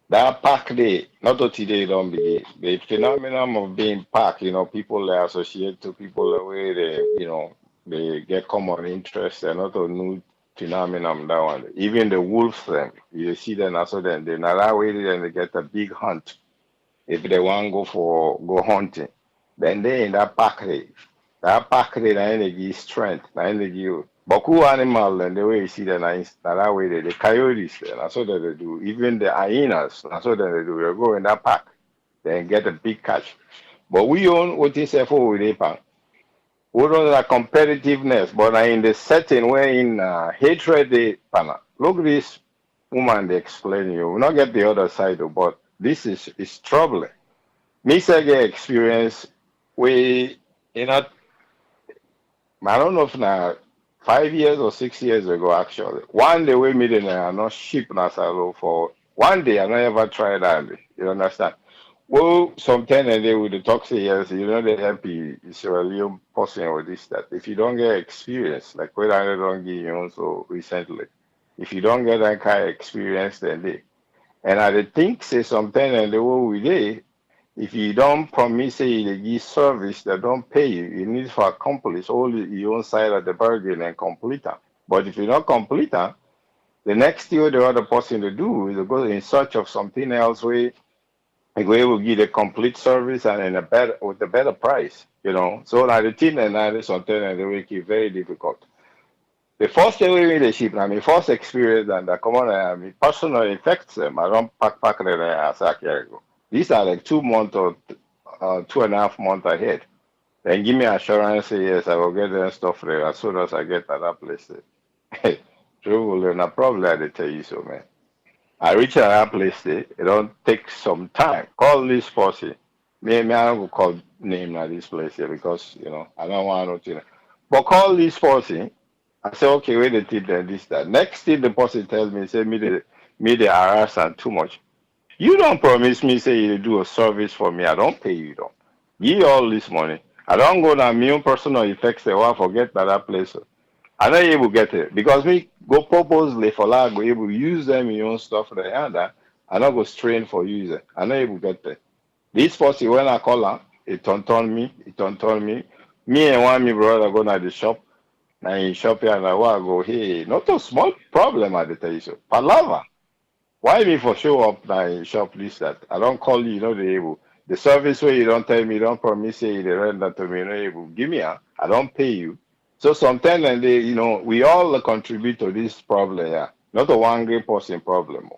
that pack day, not that today don't begin. The phenomenon of being pack, you know, people they associate to people the way they, you know, they get common interest and not a new phenomenon that one. Even the wolves them, you see them also then they not that way then they get a big hunt. If they want go hunting, then they in that pack day. That pack day na energy strength, na energy. But cool animal and the way you see them that way the coyotes then that's what they do. Even the hyenas, that's what they do. They go in that pack. then get a big cash. But we own what is for with APAN. We don't have competitiveness, but in the setting where in hatred they pana. Look this woman they explain you. We not get the other side, but this is troubling. Me say get experience we you know I don't know if now 5 years or 6 years ago actually. One day we meet in not ship Nasalo for one day I never tried that. You understand? Well, sometimes they would talk say yes, you know they happy Israeli person or this that. If you don't get experience, like what I don't give you also recently, if you don't get that kind of experience, then they and I think say sometimes and the way we did, if you don't promise say they give service that don't pay you, you need to accomplish all your own side of the bargain and complete them. But if you don't complete them, the next thing the other person to do is to go in search of something else where we will give a complete service and in a better with a better price, you know. So now the thing and that is something and they make it very difficult. The first day we leadership, I mean first experience and the common I mean personal effects them. I don't pack as I go. These are like 2 months or 2.5 months ahead. Then give me assurance, say yes, I will get that stuff there as soon as I get to that place. True, no problem, I tell you so, man. I reach another place, it don't take some time. Call this person. Me, I don't go call name at this place here because, you know, I don't want to. But call this person. I say, okay, wait a tip then this, that. Next thing the person tells me, say, me the harass and too much. You don't promise me, say, you do a service for me. I don't pay you, don't. Give you all this money. I don't go to my own personal effects, say, well, forget that place. I not able to get it because me go purposely for like go able to use them in your own stuff like that. I not go strain for user. I not able to get it. This person when I call her, it turn me. Me and one me brother go to the shop. Now in shop here and I go, hey, not a small problem at the tell you so. Palava. Why me for show up now in shop this that? I don't call you, you know the able. The service where you don't tell me, you don't promise say you rent that to me, you know able. Give me I don't pay you. So sometimes and they, you know, we all contribute to this problem, yeah. Not a one great person problem.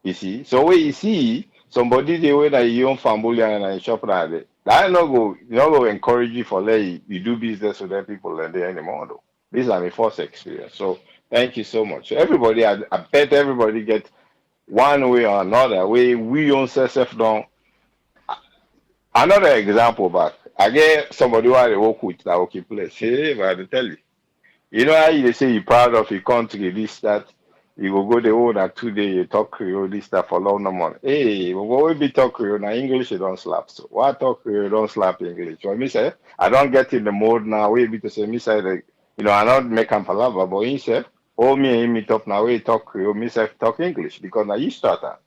You see? So when you see somebody the way that you own family and I shop like that not go encourage you for let you do business with them people and they anymore though. These are my first experience. So thank you so much. So everybody I bet everybody get one way or another way we own self down. Another example back. I get somebody who I work with that okay place. Hey, but I tell you. You know how you say you're proud of your country, this, that. You will go the whole that 2 days you talk Creole, this, that for long no money. Hey, but what we be talk Creole now English you don't slap. So why talk Creole don't slap English? So me say I don't get in the mode now. We be to say me say the, you know I not make him palaver, but he said, oh me and him meet up now we talk Creole, me say talk English because now you start that.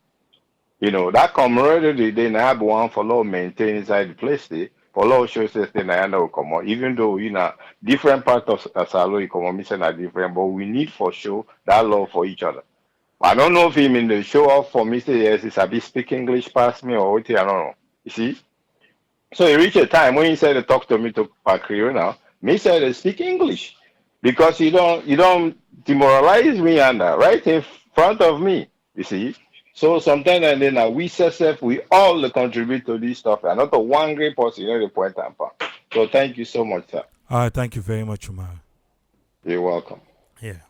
You know, that camaraderie they have one for law maintain inside the place there. For law shows that they will come on. Even though you know different part of Salo economics are different, but we need for sure that love for each other. I don't know if him in the show off for me say yes, is a bit speak English past me or what I don't know. You see? So it reached a time when he said to talk to me to Pakrio now, me said to speak English. Because you don't demoralize me and right in front of me. You see? So sometimes and then we self we all contribute to this stuff and not a one great person, you know the point I'm part. So thank you so much, sir. Thank you very much, Umar. You're welcome. Yeah.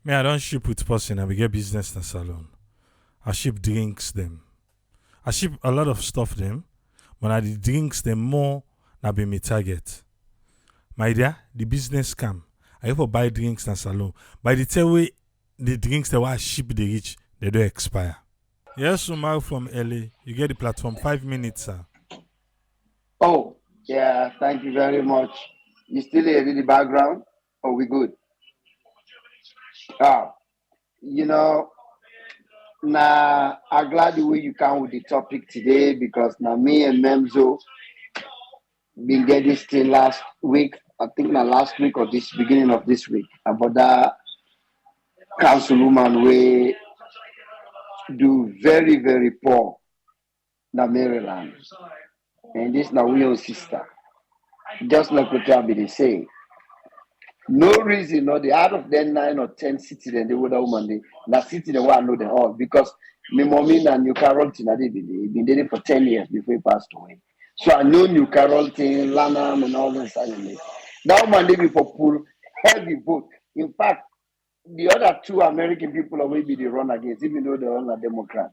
Me, I don't ship with person and we get business in salon. I ship drinks them. I ship a lot of stuff them, but I the drinks them more na be me target. My dear, the business scam. I ever buy drinks in salon. By the time way the drinks that I ship they reach, they don't expire. Yes, Umar from LA. You get the platform 5 minutes, sir. Oh, yeah, thank you very much. You still here in the background? Oh, we good. Ah, you know, nah, I'm glad the way you come with the topic today because now me and Memzo been get this thing last week. I think now last week or this beginning of this week about that councilwoman we do very, very poor in Maryland. And this now we own sister. Just like what I be say. No reason, no, the out of them 9 or 10 cities, then they would have woman. That city, they want to know them all because my mommy and New Carrollton, they been there for 10 years before he passed away. So I know New Carrollton, Lanham, and all this. That woman, they be for pull heavy vote. In fact, the other two American people are maybe they run against, even though they're all a Democrat.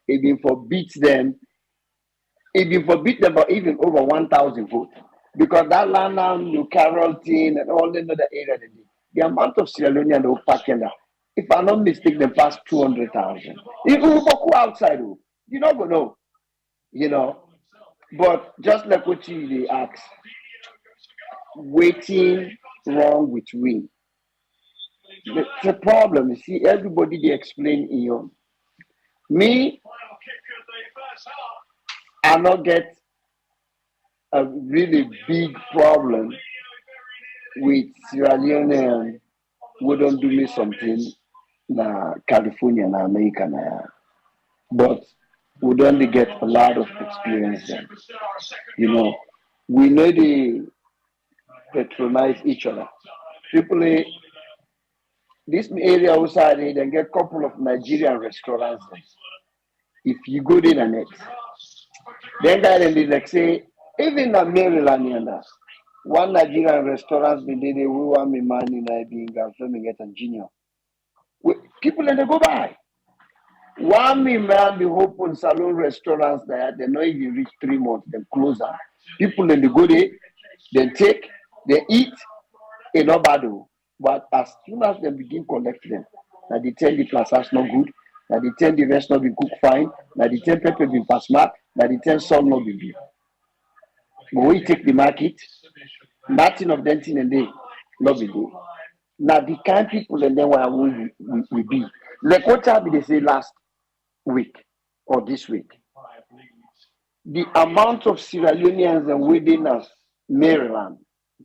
It been for beat them. It been for beat them by even over 1,000 votes. Because that Lanham, New Carrollton, and all the other area, the amount of Sierra Leonean they will pack in there, if I'm not mistaken, they passed 200,000. Even if you go outside, you not gonna know, you know. But just like what you they ask, waiting wrong with we. The problem, you see, everybody they explain in your me, I not get a really big problem with Sierra Leone who don't do me something na California na America na, but we don't get a lot of experience there. You know, we know they patronize each other. People, this area outside, they get a couple of Nigerian restaurants. If you go there and it, then guy they like say, even in Maryland, you know, one Nigerian restaurant been there, we want me money, and I being girlfriend get a junior. People and they go by. One man be open salon restaurants there, they not even reach 3 months, they close them. People then they go there, they take, they eat, and not bad. But as soon as they begin collect them, now they tell the plaza's not good, now they tell the rest not be cooked fine, now they tell pepper be pass mark, now they tell salt not be good. But when you take the market, nothing of them thing and they not be good. Now the kind people and then where we be. Like what time they say last week or this week. The amount of Sierra Leoneans and within us, Maryland,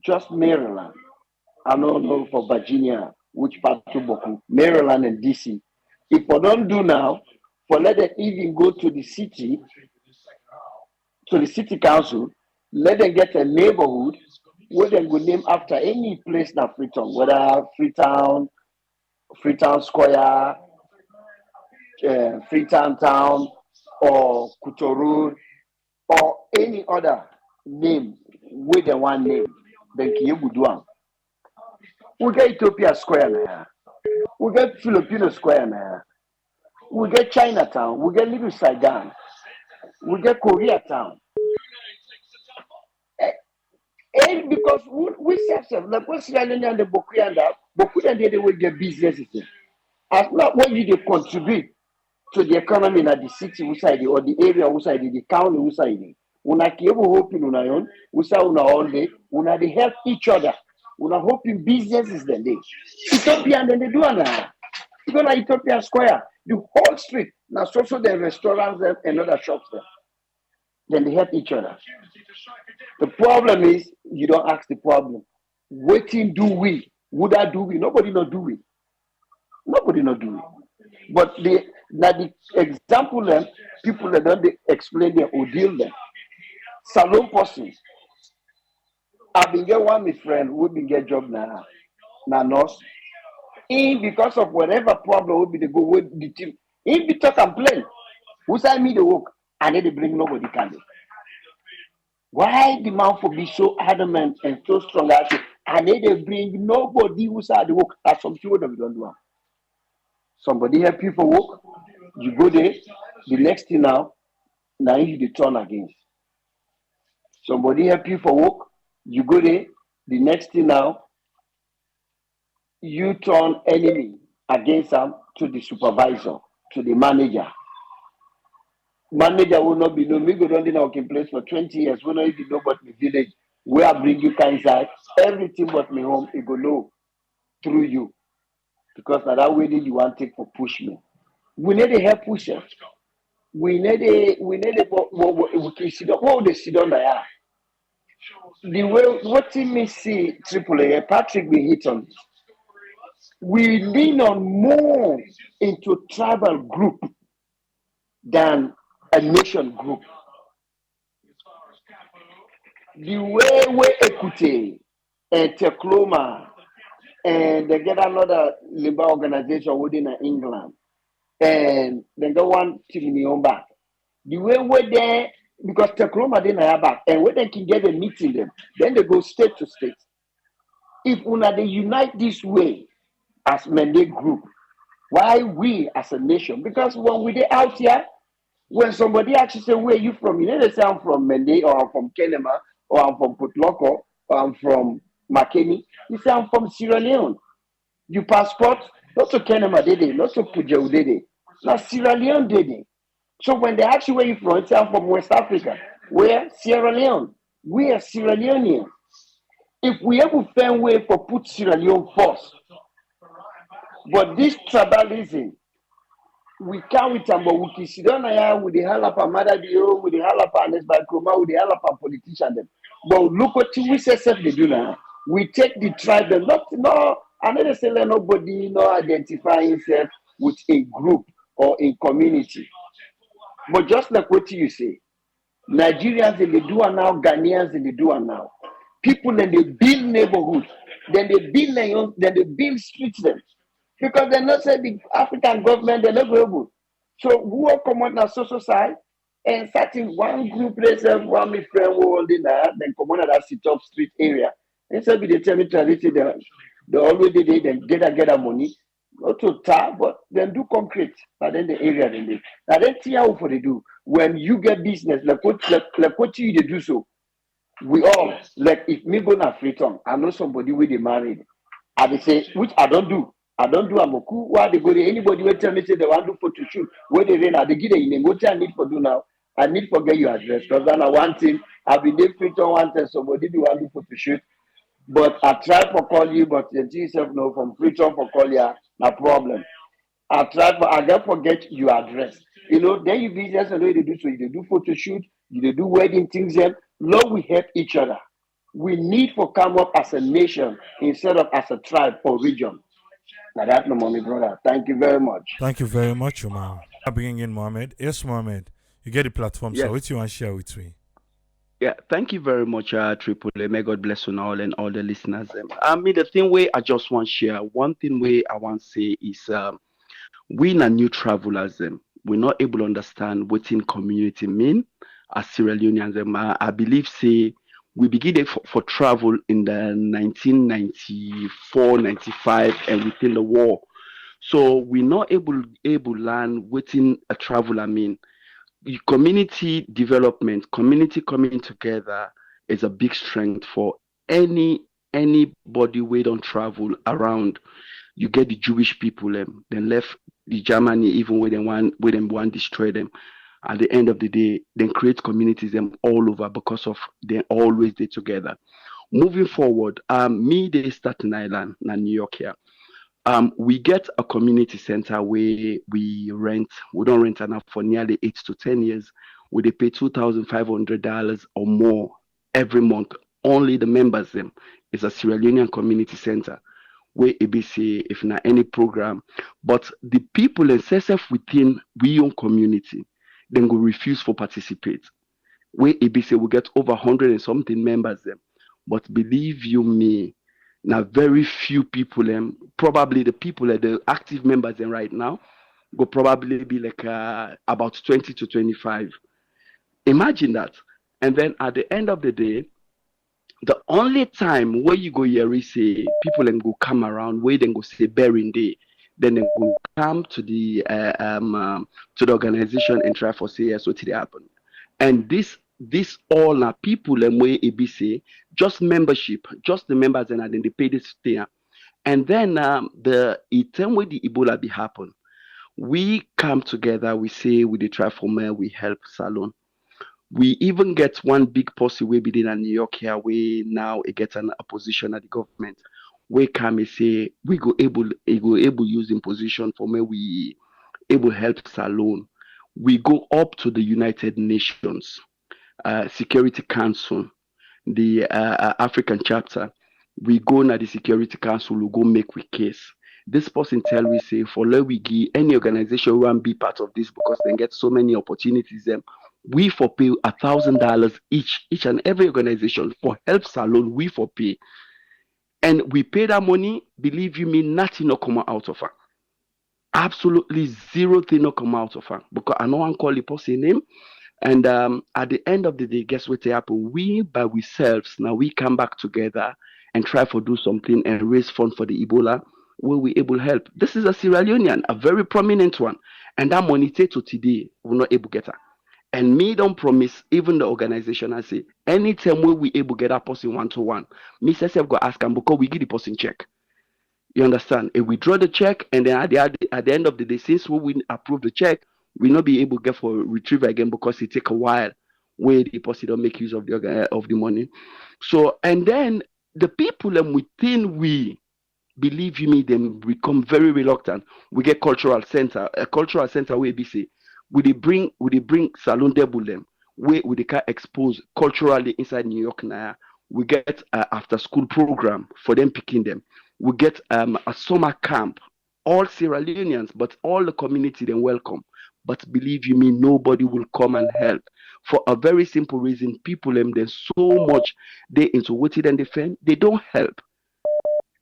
just Maryland. I don't know for Virginia, which part to Boku, Maryland and DC. If we don't do now, for let them even go to the city council, let them get a neighborhood where they go name after any place in Freetown, whether Freetown Square, Freetown Town, or Kutoru, or any other name with the one name, then Kiyebuduan. We get Ethiopia Square now. We get Filipino Square now. We get Chinatown. We get Little Saigon. We get Koreatown. And because we serve like what's Sierra Leone and the Boku and that, Boku and they will get businesses. As not when you contribute to the economy in the city outside or the area outside the county outside. Una kiebo hoping una yon, usa una all day, una they help each other. Una hoping businesses then they. Ethiopia and then they do now. You go to Ethiopia Square, the whole street, now also the restaurants and other shops there. Then they help each other. The problem is you don't ask the problem. Waiting do we? Would I do we? Nobody not do we. Nobody not do it. But the example them, people that don't explain them or deal them. Salon person. I've been get one my friend who been get job now nurse. In because of whatever problem would be the go with the team. In be talk and play. Who say me the work and then they bring nobody can do. Why the man for be so adamant and so strong and then they bring nobody who say the work? That's something what we don't do. Somebody help you for work, you go there, the next thing now you turn against. Somebody help you for work, you go there, the next thing now, you turn enemy against them to the supervisor, to the manager. Manager will not be known. We go down in our place for 20 years. We don't even know about the village. Where I bring you inside, everything but me home, it go know through you. Because now that way you want to take for push me. We need a help pusher. We need a we sit down. What they sit down there? The way what team me see AAA, Patrick we hit on. We lean on more into tribal group than a nation group. The way we equity and Tekloma and they get another labor organization within England, and they get one team in your back. The way we're there, because Tekroma didn't have back, and when they can get a meeting them, then they go state to state. If una they unite this way as mandate group, why we as a nation? Because when we are out here, when somebody actually say, where are you from? You know, they say, I'm from Mende, or I'm from Kenema, or I'm from Putloko, or I'm from Makeni. You say, I'm from Sierra Leone. You passport, not to Kenema, did they? Not to Pujau, did they? Not Sierra Leone, did they? So when they ask you where you from, you say, I'm from West Africa. Where? Sierra Leone. We are Sierra Leoneans. If we ever find way for put Sierra Leone first, but this tribalism, we can't with them, but we can sit down here with the halapa Madadio, with the halapa and Kroma, with the halapa politician. Them. But look what we say they do now. We take the tribe, and not no, I never say let nobody no identify himself with a group or a community. But just like what you say, Nigerians they do it now, Ghanaians they do it now. People then they build neighborhoods, then they build lions, then they build streets them. Because they're not saying the African government, they're not global. So who will come on the social side and starting one group, let's say one my friend who holding that, then come on that sit up street area. And so they tell me tradition, they always they then get a money, not to tap, but then do concrete, but then the area they live. Now then see how for they do. When you get business, like what you they do so. We all like if me go na freedom, I know somebody with they married. I they say, which I don't do. I don't do amoku. Why they go there? Anybody will tell me say they want to do photo shoot. Where they rent, they give them what I need for do now. I need for get your address. Because then I want thing. I've been there freedom one time. Somebody do want to do photo shoot. But I try for call you, but the yourself know from freedom for call you, no problem. I don't forget your address. You know, then you business and they do so. You do photo shoot, you do wedding things. Then Lord, we help each other. We need to come up as a nation instead of as a tribe or region. Now that's no mommy brother. Thank you very much. Thank you very much, Umar. I bring in Mohammed. Yes, Mohammed. You get the platform, Yes. so what you want to share with me? Yeah, thank you very much, Triple A. May God bless you all and all the listeners. I mean, the thing where I just want to share, one thing where I want to say is we are new travelers. We're not able to understand what in community mean as Sierra Leoneans. I believe, say, we begin for travel in the 1994, 95, and within the war. So we're not able learn within a travel, I mean. Community development, community coming together is a big strength for anybody we don't travel around. You get the Jewish people, then left the Germany even when they want destroy them. At the end of the day, then create communities them all over because of they always they together. Moving forward, me they Staten Island, na New York here. We get a community center where we don't rent enough for nearly 8 to 10 years. We they pay $2,500 or more every month. Only the members them is a Sierra Leonean community center where ABC if not any program, but the people and self within we own community then go refuse for participate. Where ABC will get over 100 and something members them, but believe you me, now very few people probably the people the active members right now will probably be like about 20 to 25. Imagine that. And then at the end of the day, the only time where you go here is say people go come around where they go say bearing day, then they go come to the organization and try for say yes what did happen. And this all are people and where ABC just membership, just the members and then they pay this thing. And then the time where the Ebola be happen, we come together, we say we try for more, we help Salon. We even get one big posse way within New York here, we now it gets a position at the government. We come and say we go able using position for me we able help Salon. We go up to the United Nations Security Council, the African chapter. We go na the Security Council, we go make we case. This person tell we say for let we give any organization who want be part of this because they get so many opportunities. We for pay $1,000 each and every organization for help Salon. We for pay And we pay that money, believe you me, nothing no come out of her. Absolutely zero thing no come out of her. Because I know one call the person name. And at the end of the day, guess what happen? We by ourselves now we come back together and try to do something and raise funds for the Ebola where we able to help. This is a Sierra Leonean, a very prominent one. And that money to today we're not able to get her. And me don't promise even the organization. I say anytime we able to get that person one to one, me say go ask them because we give the person check. You understand? If we draw the check and then at the end of the day, since we approve the check, we not be able to get for retrieval again because it take a while where the person don't make use of the money. So and then the people within we believe you me, them become very reluctant. We get a cultural center where we say we bring Salon Debul them where we can expose culturally inside New York now. We get after school program for them picking them. We get a summer camp, all Sierra Leoneans, but all the community then welcome. But believe you me, nobody will come and help for a very simple reason. People them then so much they into what it and defend, they don't help.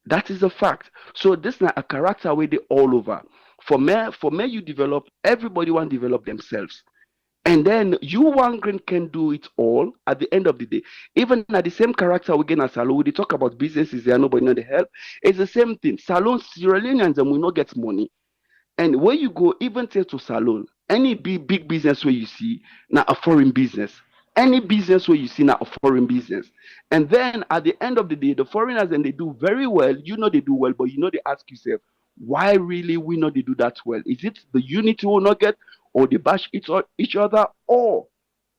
That is a fact. So this is not a character where they all over. For me, you develop. Everybody want to develop themselves, and then you one green can do it all. At the end of the day, even at the same character we get at Salon, we dey talk about businesses there. Nobody know the help. It's the same thing. Salon Sierra Leoneans and we not get money. And where you go, even to Salon, any big business where you see now a foreign business. Any business where you see now a foreign business. And then at the end of the day, the foreigners and they do very well. You know they do well, but you know they ask yourself, why really we know they do that well? Is it the unity will not get, or they bash each other, or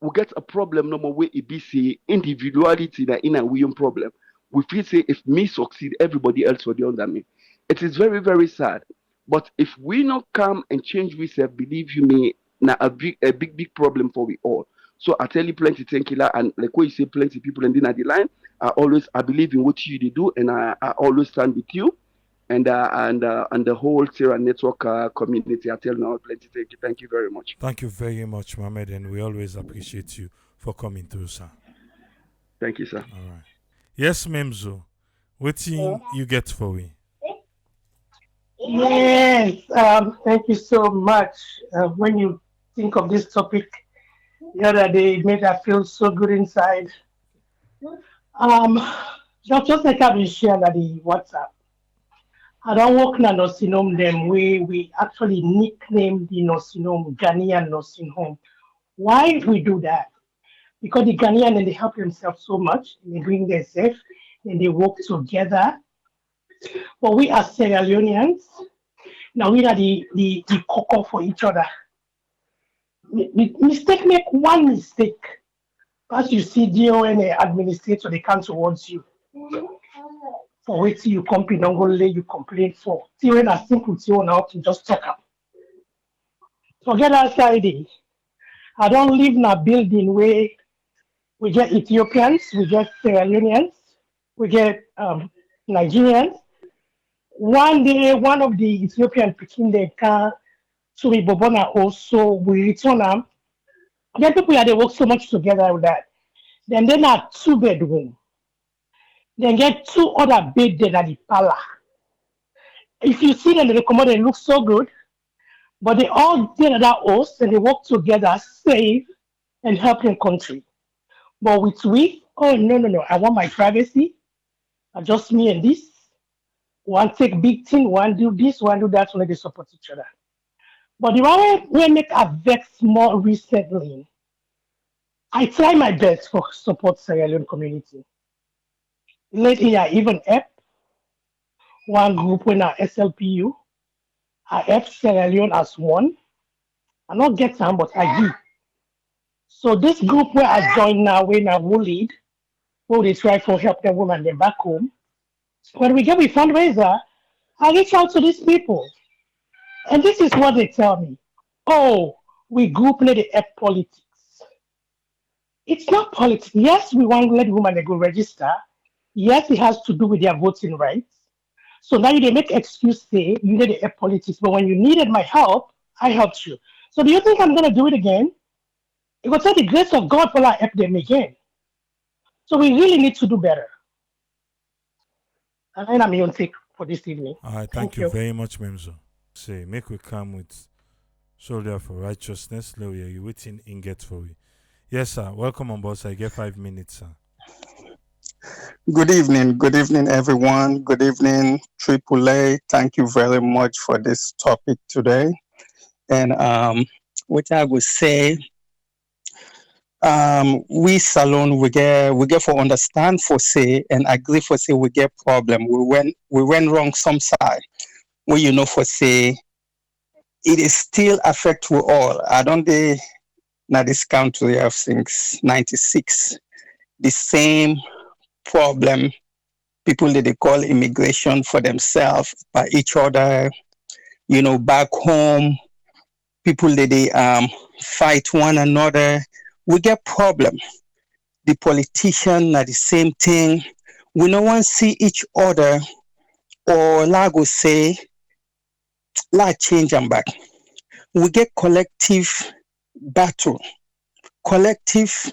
we get a problem no more where it be say individuality that in a William problem. We feel say if me succeed, everybody else will be under me. It is very, very sad. But if we not come and change ourselves, believe you me, now a big problem for we all. So I tell you plenty thank you, and like what you say, plenty people and then at the line. I believe in what you do, and I always stand with you, and the whole Sierra Network community. I tell you now plenty thank you very much. Thank you very much, Mohammed, and we always appreciate you for coming through, sir. Thank you, sir. All right. Yes, Memzo. What thing you get for me? Yes, thank you so much. When you think of this topic the other day, it made us feel so good inside. Um, just like I've been sharing at the WhatsApp, I don't work in a nursing home them we actually nickname the nursing home Ghanaian nursing home. Why we do that? Because the Ghanaian and they help themselves so much, and they bring themselves and they work together. But we are Sierra Leoneans. Now we are the cocoa for each other. Mistake make one mistake. As you see DON administrator, they come towards you. For wait till you complain, don't go lay you complain for. See when I think with you now to just talk up. Forget that side. I don't live in a building where we get Ethiopians, we get Sierra Leoneans, we get Nigerians. One day, one of the Ethiopian picking the car to be Bobona also we return them. Then people that they work so much together with that. Then they have 2 bedroom. Then get 2 other bed there at the pala. If you see them, they come out, they look so good, but they all did that house and they work together, save and help the country. But with we, oh no, I want my privacy. Just me and this. One take big thing, one do this, one do that, so they support each other. But the one we make a vex more recently, I try my best for support Sierra Leone community. Lately, I even help one group when I SLPU. I help Sierra Leone as one. I not get some, but I do. So this group where I join now, when I will lead, where they try for help the women then back home. When we get a fundraiser, I reach out to these people. And this is what they tell me. Oh, we group let the help politics. It's not politics. Yes, we want to let women they go register. Yes, it has to do with their voting rights. So now they make excuse say you need the help politics, but when you needed my help, I helped you. So do you think I'm gonna do it again? It will take the grace of God for I help them again. So we really need to do better. And I'm your take for this evening. All right, thank Thank you you. very much, Memzo. Say, make we come with shoulder for righteousness. Leo, you waiting in get for we. Yes, sir. Welcome on board, sir. I get 5 minutes, sir. Good evening, everyone. Good evening, AAA. Thank you very much for this topic today. And what I would say, we Salon we get for understand for say and agree for say we get problem. We went wrong some side. Where for say it is still affect we all. I don't they now this country have since '96 the same problem people that they call immigration for themselves by each other, back home, people that they fight one another. We get problem. The politician are the same thing. We no one see each other or lago say la change and back. We get collective battle, collective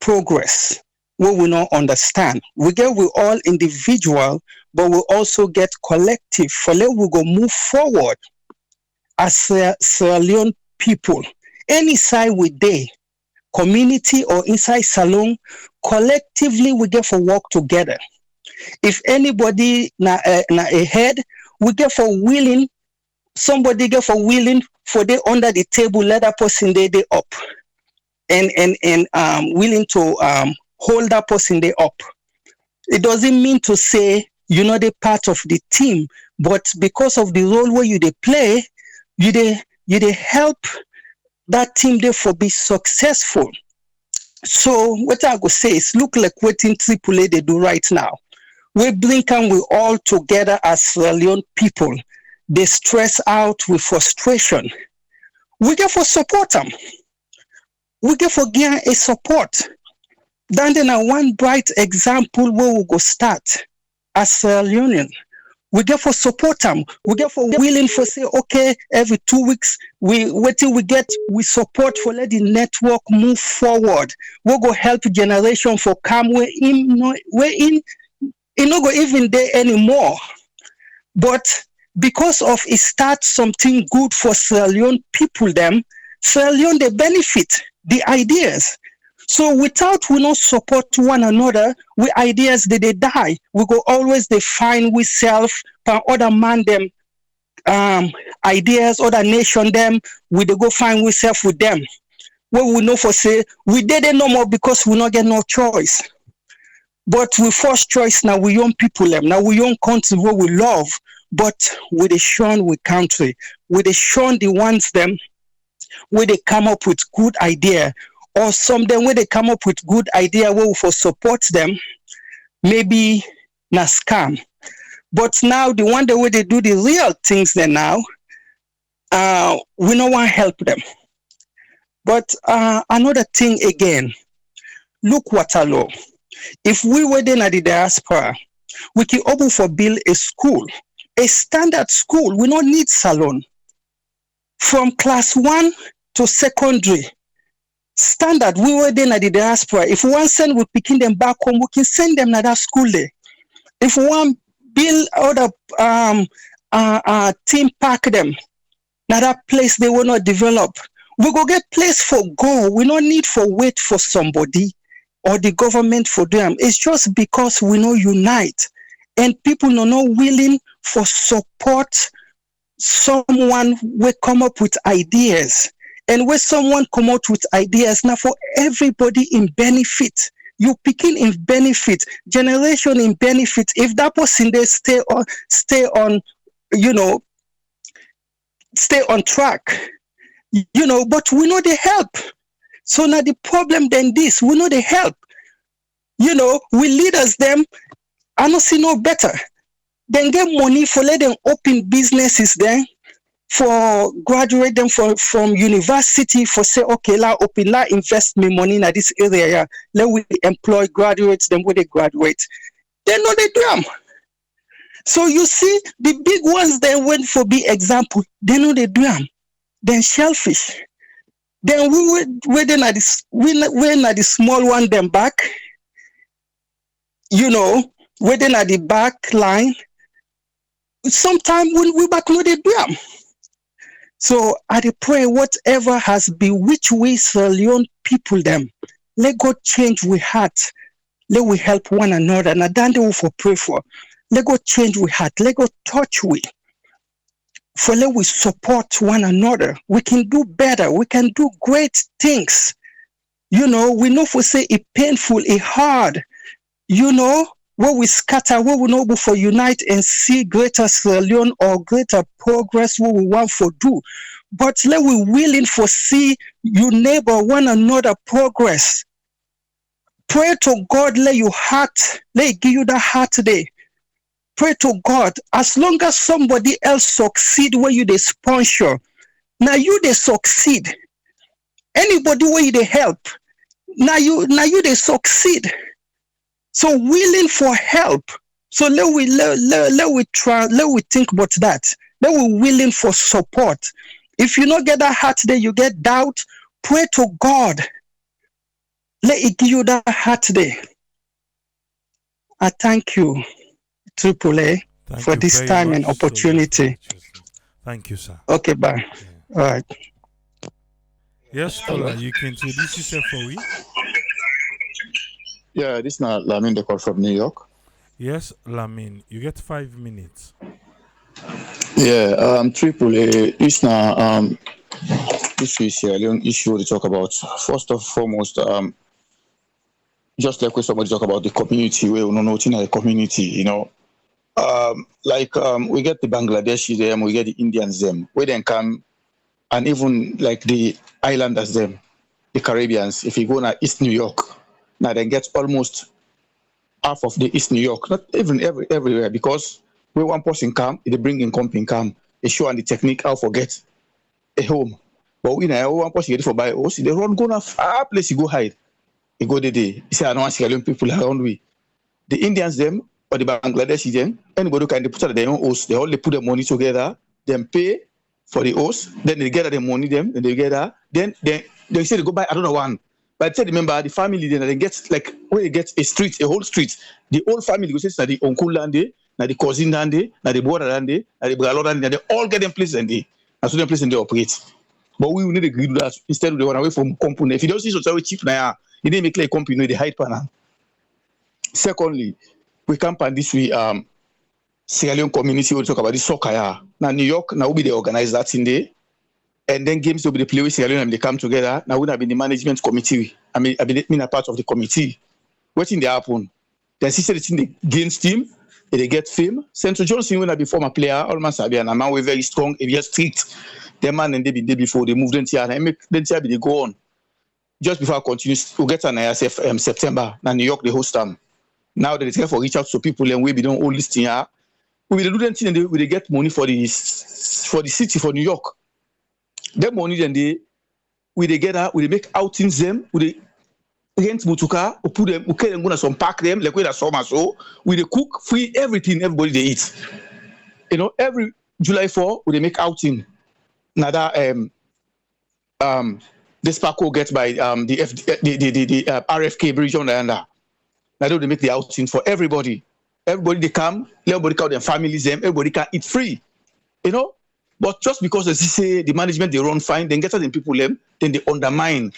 progress what we not understand. We all individual, but we also get collective for let we go move forward as Sierra Leone people. Any side we day, community or inside salon, collectively we get for work together. If anybody na ahead, we get for willing, somebody get for willing for they under the table, let that person they up and willing to hold that person they up. It doesn't mean to say you're not a part of the team, but because of the role where you they play, you they help that team there for be successful. So what I go say is look like what in AAA they do right now. We blink and we all together as Sierra Leone people. They stress out with frustration. We get for support them. We get for give a support. Then one bright example where we go start as Sierra Leonean. We get for support them. We get for willing for say, okay, every 2 weeks, we support for let the network move forward. We go help generation for come where it no go even there anymore. But because of it start something good for Sierra Leone people them, Sierra Leone they benefit the ideas. So without we not support one another, we ideas they die. We go always they find we self per other man them ideas, other nation them, we they go find we self with them. What we know for say we did it no more because we not get no choice. But we first choice now we young people them. Now we young country what we love, but we they shun we country. We they shun the ones them where they come up with good idea. Or some them where they come up with good idea where we for support them, maybe na scam. But now the one the way they do the real things then now, we no want help them. But another thing again, look Waterloo. If we were then at the diaspora, we can open for build a school, a standard school. We don't need salon. From class 1 to secondary, standard, we were then at the diaspora. If we want to send, we picking them back home, we can send them to that school there. If we want build other team park them, now that place they will not develop. We go get place for go. We don't need for wait for somebody or the government for them. It's just because we know unite and people are not willing for support someone will come up with ideas. And when someone come out with ideas, now for everybody in benefit, you picking in benefit, generation in benefit. If that person they stay on, stay on track, but we know they help. So now the problem then this, we know they help. We leaders them, I don't see no better. Then get money for let them open businesses then. For graduate them from university for say okay invest me money in this area, let we employ graduates them when they graduate. They know they do them. So you see the big ones then went for big example, they know they do them. Then shellfish. Then we're at the small one them back. within at the back line, sometimes we back no dey do am. So I dey pray whatever has bewitched we Sierra Leone people them, let God change we heart. Let we help one another. And then they will for pray for. Let God change we heart. Let God touch we. For let we support one another. We can do better. We can do great things. We know for say it painful, it hard. Where we scatter, where we know for unite and see greater Sierra Leone or greater progress what we want for do. But let we willing for see you neighbor one another progress. Pray to God, let your heart, let it give you that heart today. Pray to God, as long as somebody else succeed where you they sponsor, now you they succeed. Anybody where you they help, now you they succeed. So willing for help. So let we think about that. Let we willing for support. If you not get that heart today, you get doubt. Pray to God. Let it give you that heart today. I thank you, Triple A, for this time and opportunity. Thank you, sir. Okay, bye. Yeah. All right. Yes, Tola, you can introduce yourself for we. Yeah, this is Lamin the call from New York. Yes, Lamin, you get 5 minutes. Yeah, Triple A, this now this is Sierra Leone issue to talk about. First and foremost, just like when somebody talk about the community, we don't know nothing in the community, we get the Bangladeshi them, we get the Indians them, where they come, and even like the islanders them, the Caribbeans. If you go now East New York, now they get almost half of the East New York, not even everywhere, because when one person come, they bring in company come, they show and the technique how forget a home. But we now one person get it for buy us, they run go now far place you go hide. You go there. You say I don't want Sierra Leone people around we. The Indians them or the Bangladeshi them, anybody who can they put out their own host, they all they put their money together, then pay for the host, then they gather the money them, then they gather, then they say they go buy another one. But I tell remember the family then they get like when they get a whole street, the whole family go say na the uncle land, na the cousin land, na the brother land, na the brother land, they all get them place and they so them place and they operate. But we will need to agree to that instead of they run away from company. If you don't see so cheap now, you didn't make like company, they hide panel. Secondly, we camp on this way Sierra Leone community will talk about this soccer. Now New York, now we they organize that in there. And then games will be the play with Sierra Leone and they come together. Now we have been the management committee. I've been a part of the committee. What in they happen? Then see the team they gains team, they get fame. Central Johnson when I be former player, almost a man we very strong, very strict. The man and they been there before they moved into and make then they go on. Just before I continue, we get an ISF September. Now New York they host them. Now that it's here for reach out to people and we be don't all this thing here. We will do that thing and they get money for the city for New York. That money then they get we make outings them, we rent motuka, we put them, we can go to some park them like we that summer so we cook free everything everybody they eat. Every July 4 we make outing. Now that this parko gets by the RFK bridge on the under. Now they make the outing for everybody. Everybody they come, everybody call their families them, everybody can eat free. But just because they say the management they run fine, then get them people them, then they undermine.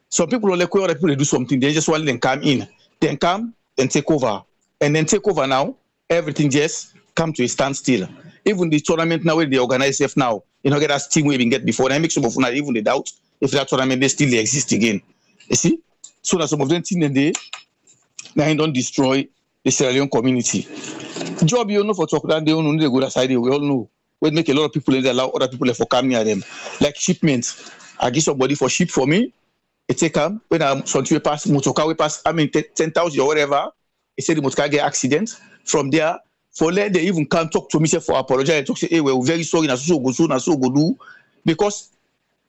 Some people are like when other people they do something, they just want them come in. Then come, then take over. And then take over now, everything just come to a standstill. Even the tournament now where they organize it now, get that team we even get before. That makes some of them even they doubt if that tournament they still exist again. You see? So that some of them think that they don't destroy the Sierra Leone community. Job for talk that they don't know the good side, we all know. We make a lot of people they allow other people for come near them. Like shipments. I give somebody for ship for me. It take them when I'm something pass motorcar we pass 10,000 or whatever. They say the motorcar get accident. From there, for let they even can't talk to me say for apologize. Talk say, hey, we're very sorry, so go do. Because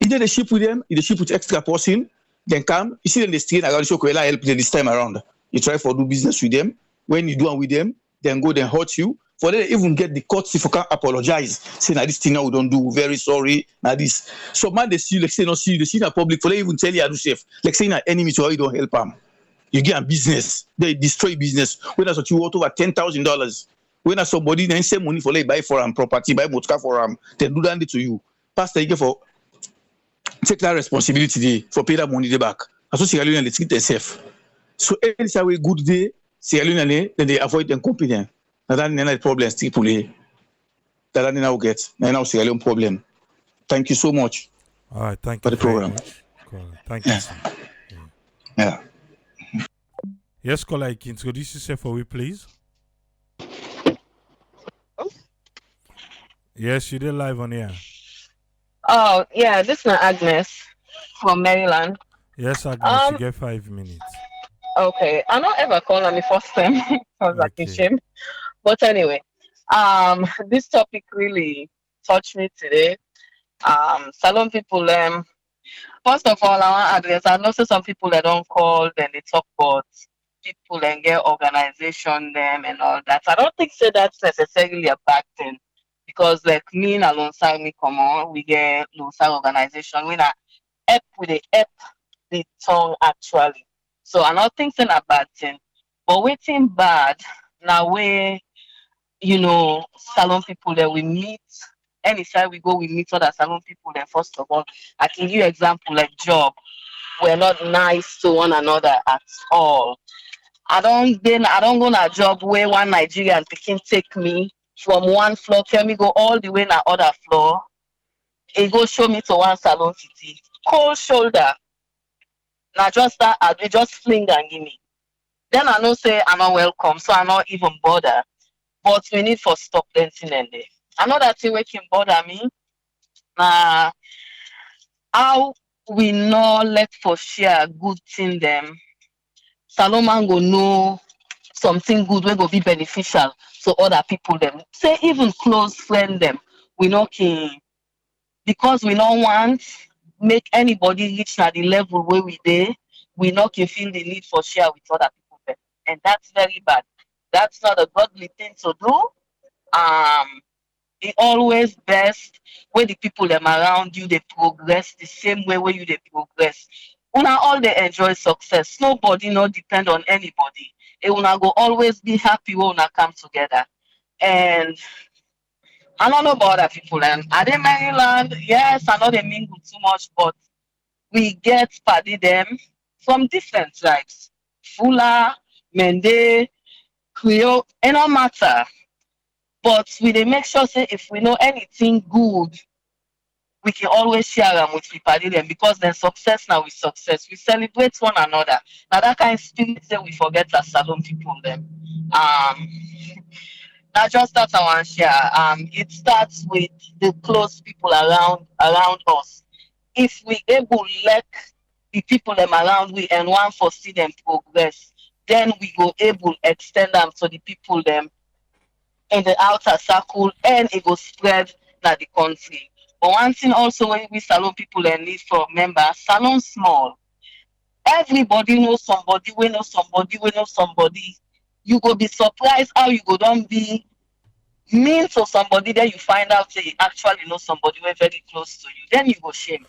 either they ship with them, either ship with extra person, then come, you see them they stay around show help them this time around. You try for do business with them. When you do one with them, then go then hurt you. For them even get the courtesy for can't apologize. Say now this thing now we don't do, very sorry. Now this. So man they see you like say not see you, they see in public for they even tell you how to safe. Like saying an enemy to how you don't help them. You get a business, they destroy business. When I saw you worth over $10,000. When I saw somebody then save money for like buy for property, buy motor for they do that to you. Pastor, you get for take that responsibility day for pay that money back. And so Sierra Leone they treat themselves. So any say we good day, Sierra Leone then they avoid them company. Now that the problem still pull. That now get now Sierra Leone problem. Thank you so much. All right, thank for you the very program. much. Caller. Thank you, sir. Yeah. Yes, caller, can introduce yourself for me, please. Yes, you did live on here. Oh, yeah, this is Agnes from Maryland. Yes, Agnes, you get 5 minutes. Okay. I not ever call on me first time. I was like in shame. But anyway, this topic really touched me today. Salon people, first of all, I want to address, I know some people that don't call, then they talk about people and get organization them and all that. I don't think so that's necessarily a bad thing. Because like me and alongside me come on, we get alongside organization. We not help with the tongue actually. So I don't think it's a bad thing. But waiting bad now we salon people that we meet anytime we go we meet other salon people then first of all I can give you example like job. We're not nice to one another at all. I don't go on a job where one Nigerian can take me from one floor, tell me go all the way na other floor. He go show me to one salon city. Cold shoulder. Now just that they just fling and give me. Then I know say I'm not welcome, so I not even bother. But we need for stop dancing and there. Another thing which can bother me, how we not let for share good thing them. Salon go know something good will go be beneficial to other people them. Say even close friend them. We not can because we don't want make anybody reach at the level where we there. We not can feel the need for share with other people them. And that's very bad. That's not a godly thing to do. It always best when the people them around you they progress the same way where you they progress. Una all they enjoy success. Nobody not depend on anybody. It una go always be happy when una come together. And I don't know about other people and are they Maryland? Yes, I know they mingle too much, but we get party them from different tribes. Fula, Mende, Creole, it no matter. But we they make sure say if we know anything good, we can always share them with people them because then success now is success. We celebrate one another. Now that kind of spirit say we forget as salon people them. Not just that I want to share. It starts with the close people around us. If we able let the people them around we and one for see them progress, then we go able extend them to the people them in the outer circle and it will spread that the country. But one thing also when we salon people and need for members, salon small. Everybody knows somebody, we know somebody, we know somebody. You go be surprised how you go don't be mean to somebody, then you find out that you actually know somebody we're very close to you. Then you go shame.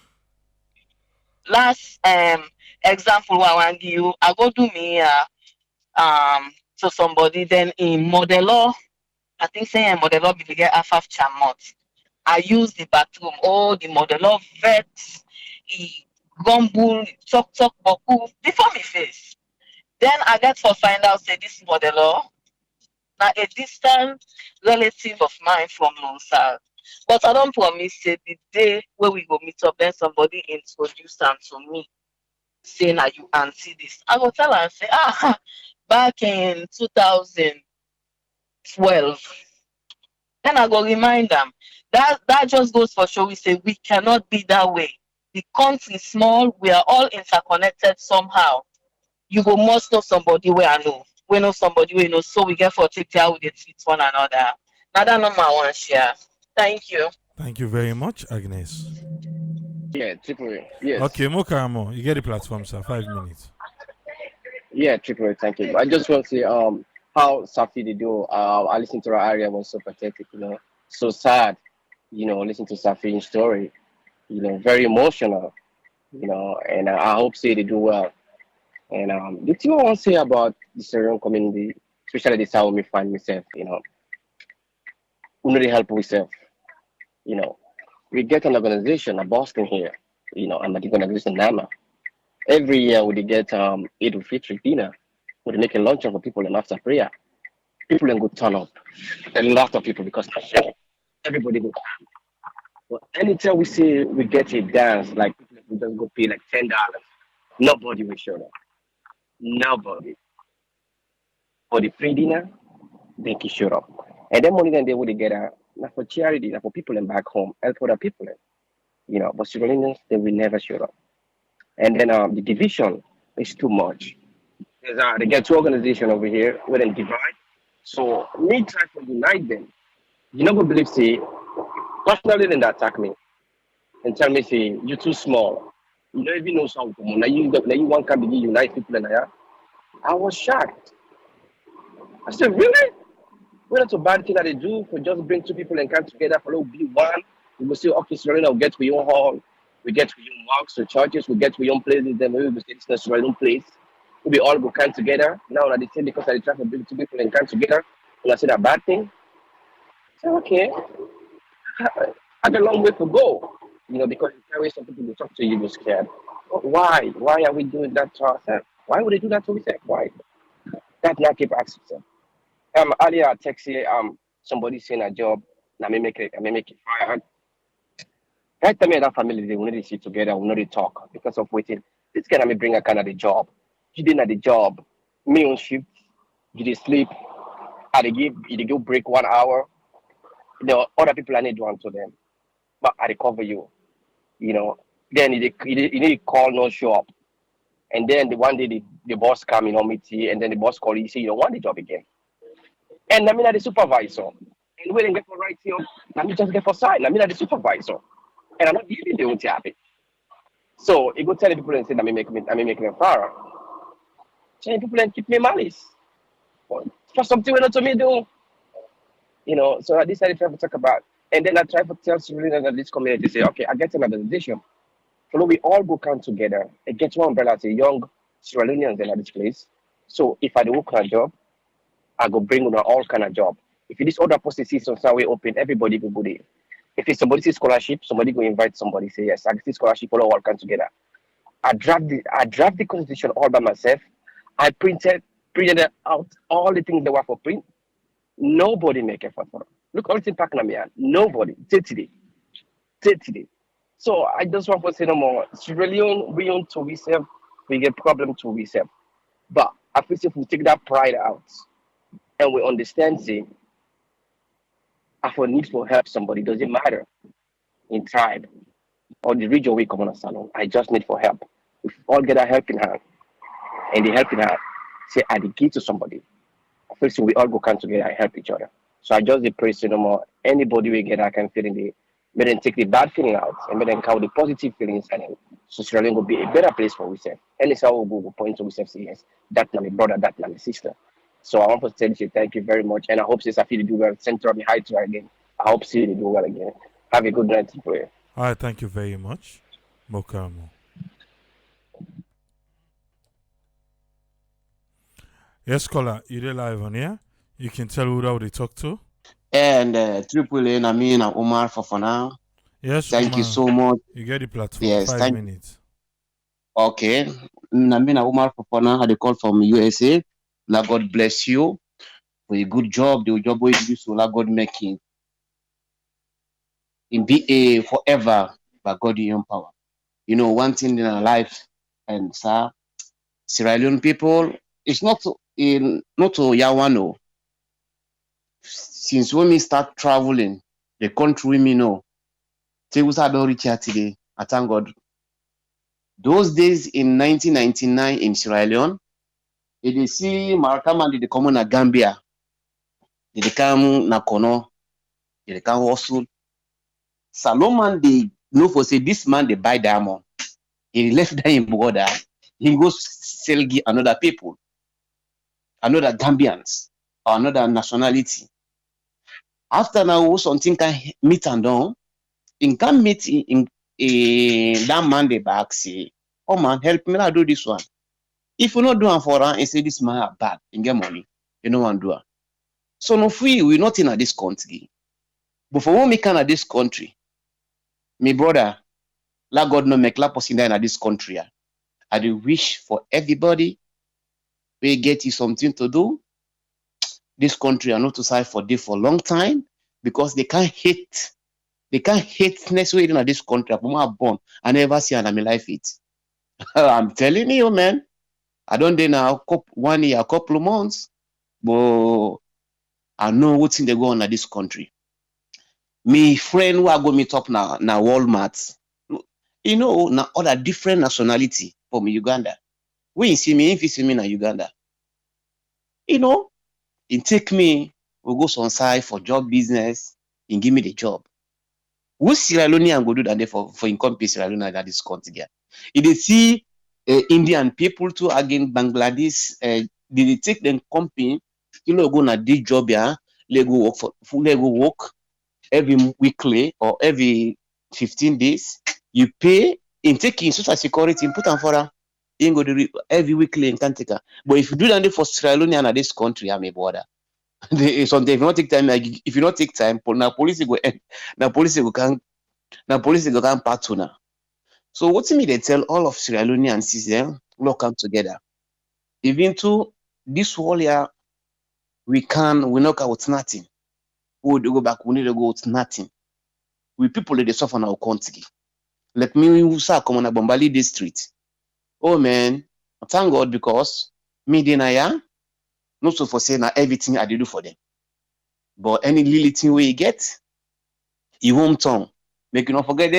Last example I want to give you, I go do me to somebody then in Modelo. I think saying Modelo be get half chamot. I use the bathroom. Oh, the Modelo vet, he gumble, talk boku before me face. Then I get for find out say this Modelo now a distant relative of mine from Lonsal. But I don't promise say the day where we go meet up, then somebody introduce them to me. Say now you auntie this. I go tell her and say, back in 2012. Then I go remind them. That just goes for show we say we cannot be that way. The country is small, we are all interconnected somehow. You go must know somebody where I know. We know somebody we know, so we get for take care with the treat one another. Now that number one share. Thank you. Thank you very much, Agnes. Yeah, Triple. Yes. Okay, Mokaramo, you get the platform, sir. 5 minutes. Yeah, Triple. Thank you. I just want to say how Safi they do. I listened to her area was so pathetic, so sad, listen to Safi's story, very emotional, and I hope say they do well. And the thing I want to say about the Syrian community, especially this how me find myself, we need help myself, you know. We get an organization, a Boston here, and the organization NAMA. Every year we get Eid al-Fitr dinner. We make a luncheon for people and after prayer. People then go turn up. A lot of people because everybody go. But anytime we say we get a dance, like we just go pay like $10, nobody will show up. Nobody. For the free dinner, they can show up. And then money then they would get not for charity, not for people and back home, help other people. But civilians they will never show up. And then the division is too much. They get two organizations over here where they divide. So me try to unite them. You not gonna believe say personally then they attack me and tell me say you're too small. You don't even know something. Now you want to begin unite people and I was shocked. I said, really? What not a bad thing that they do for just bring two people and come together for be one. We will say, okay, so we'll get to your hall, we get to your mosques or churches, we get to your own places, then maybe we say this is our own place. We all go come together. Now that they say because I try to bring two people and come together, and I say that bad thing. So okay. I have a long way to go. Because you carry some people to talk to you, you're scared. But why? Why are we doing that to ourselves? Why would they do that to ourselves? Why? That not keep asking yourself. Earlier I text here, somebody saying a job, I may make it fire. Right time that family they will not sit together, will not talk because of waiting. This guy may bring a kind of the job. You didn't have the job, me on shift, you did sleep, you go break 1 hour. The other people I need to answer them. But I recover you. Then you need to call no show up. And then the one day the boss come meet you, and then the boss call you, say you don't want the job again. And I mean the supervisor. And we didn't get for right here. Let me just get for side. I mean the supervisor. And I'm not giving the own happy. So you go tell the people and say I'm making a fire. Tell people and keep me malice. For something we not to me do. So I decided to talk about. And then I try to tell civilians of this community, say, okay, I get an organization. So we all go come together and get one umbrella as a young Sierra Leoneans in this place. So if I do work on a job, I go bring on all kind of job. If this other post sees somewhere open, everybody will go there. If it's somebody sees scholarship, somebody go invite somebody, say yes, I see scholarship, all come together. I draft the constitution all by myself. I printed out all the things that were for print. Nobody make effort for it. Look, all the back in my nobody. Today. So I just want to say no more. Sierra Leone, we own to ourselves, we get problem to ourselves. But I feel if we take that pride out and we understand, say, if we need to help somebody, doesn't matter in tribe or the region we come on a salon. I just need for help. If we all get a helping hand and the helping hand, say, I give to somebody. I feel so we all go come together and help each other. So I just pray no more. Anybody we get, I can feel in the, may then take the bad feeling out and may then count the positive feeling inside him. So Sierra Leone will be a better place for ourselves. And it's how we go point to ourselves, say, yes, that's not my brother, that's not my sister. So I want to tell you thank you very much. And I hope since I feel you do well, Central be high to her again. I hope see you do well again. Have a good night to prayer. All right, thank you very much. Mokamo. Yes, caller, you're live on here. You can tell who they talk to. And Triple A, Namina Omar Fofana. Yes, thank Omar, you so much. You get the platform. Yes, 5 minutes. Okay. Namina Omar Fofana had a call from USA. Now God bless you for a good job. The job we do so God making in BA forever by God in your power. One thing in our life, and sir, Sierra Leone people, it's not to Yawano. Since when we start traveling, the country we know, things are about reach today. I thank God. Those days in 1999 in Sierra Leone, they see Marakama did come na Gambia, they come na Kono, they come hustle. Salomon they know for say this man they buy diamond. He left that in border. He goes sell another people, another Gambians, or another nationality. After now, something can meet and down. In can meet in that man they back say, oh man, help me now do this one. If you not do it for her and say this man bad and get money, you know want do it. So no free, we not in this country. But for one make in this country, my brother, let God no make la person in this country. I do wish for everybody we get you something to do. This country are not to side for this for a long time because they can't hate next way in this country. I'm born. I never see and I'm life it. I'm telling you, man. I don't do now 1 year, a couple of months, but I know what's in the go on in this country. Me friend who I go meet up now Walmart. You know, now other different nationality from Uganda. When you see me, if you see me in Uganda, you know, it take me, we go on side for job business and give me the job. Who Sierra Leonean go do that for income pay Sierra Leone that is country? If they see Indian people too again Bangladesh, they take them company, you know, go na this job here, they go work every weekly or every 15 days. You pay in taking social security and put on for her. You go to every weekly in Kantika. But if you do that for Sierra Leone and this country, I'm a border. Sometimes if you not take time, like if you not take time, na police go can part now. So what's me they tell all of Sierra Leoneans look come together. Even to this whole year, we knock out nothing. We would go back, we need to go with nothing. We people they suffer in our country. Like me, we start coming on Bombali district. Oh man, thank God because me dinaya, not so for saying everything I do for them. But any little thing we get, you won't turn. Make you not forget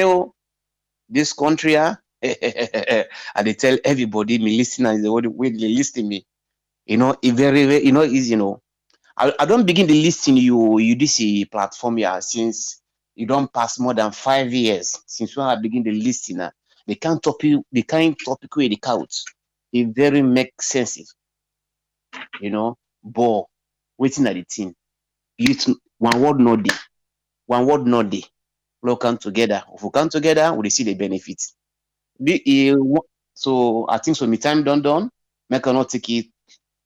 this country, and they tell everybody me listeners the way they listen me. You know, it very you know easy. You know, I don't begin to listen you this platform here since you don't pass more than 5 years since when I begin to listen. They can't topic where the couch. It very make sense. You know, but waiting at the thing. One word no day. One word no day. We come together. If we come together, we see the benefits. So I think so. My time done. Make I not take it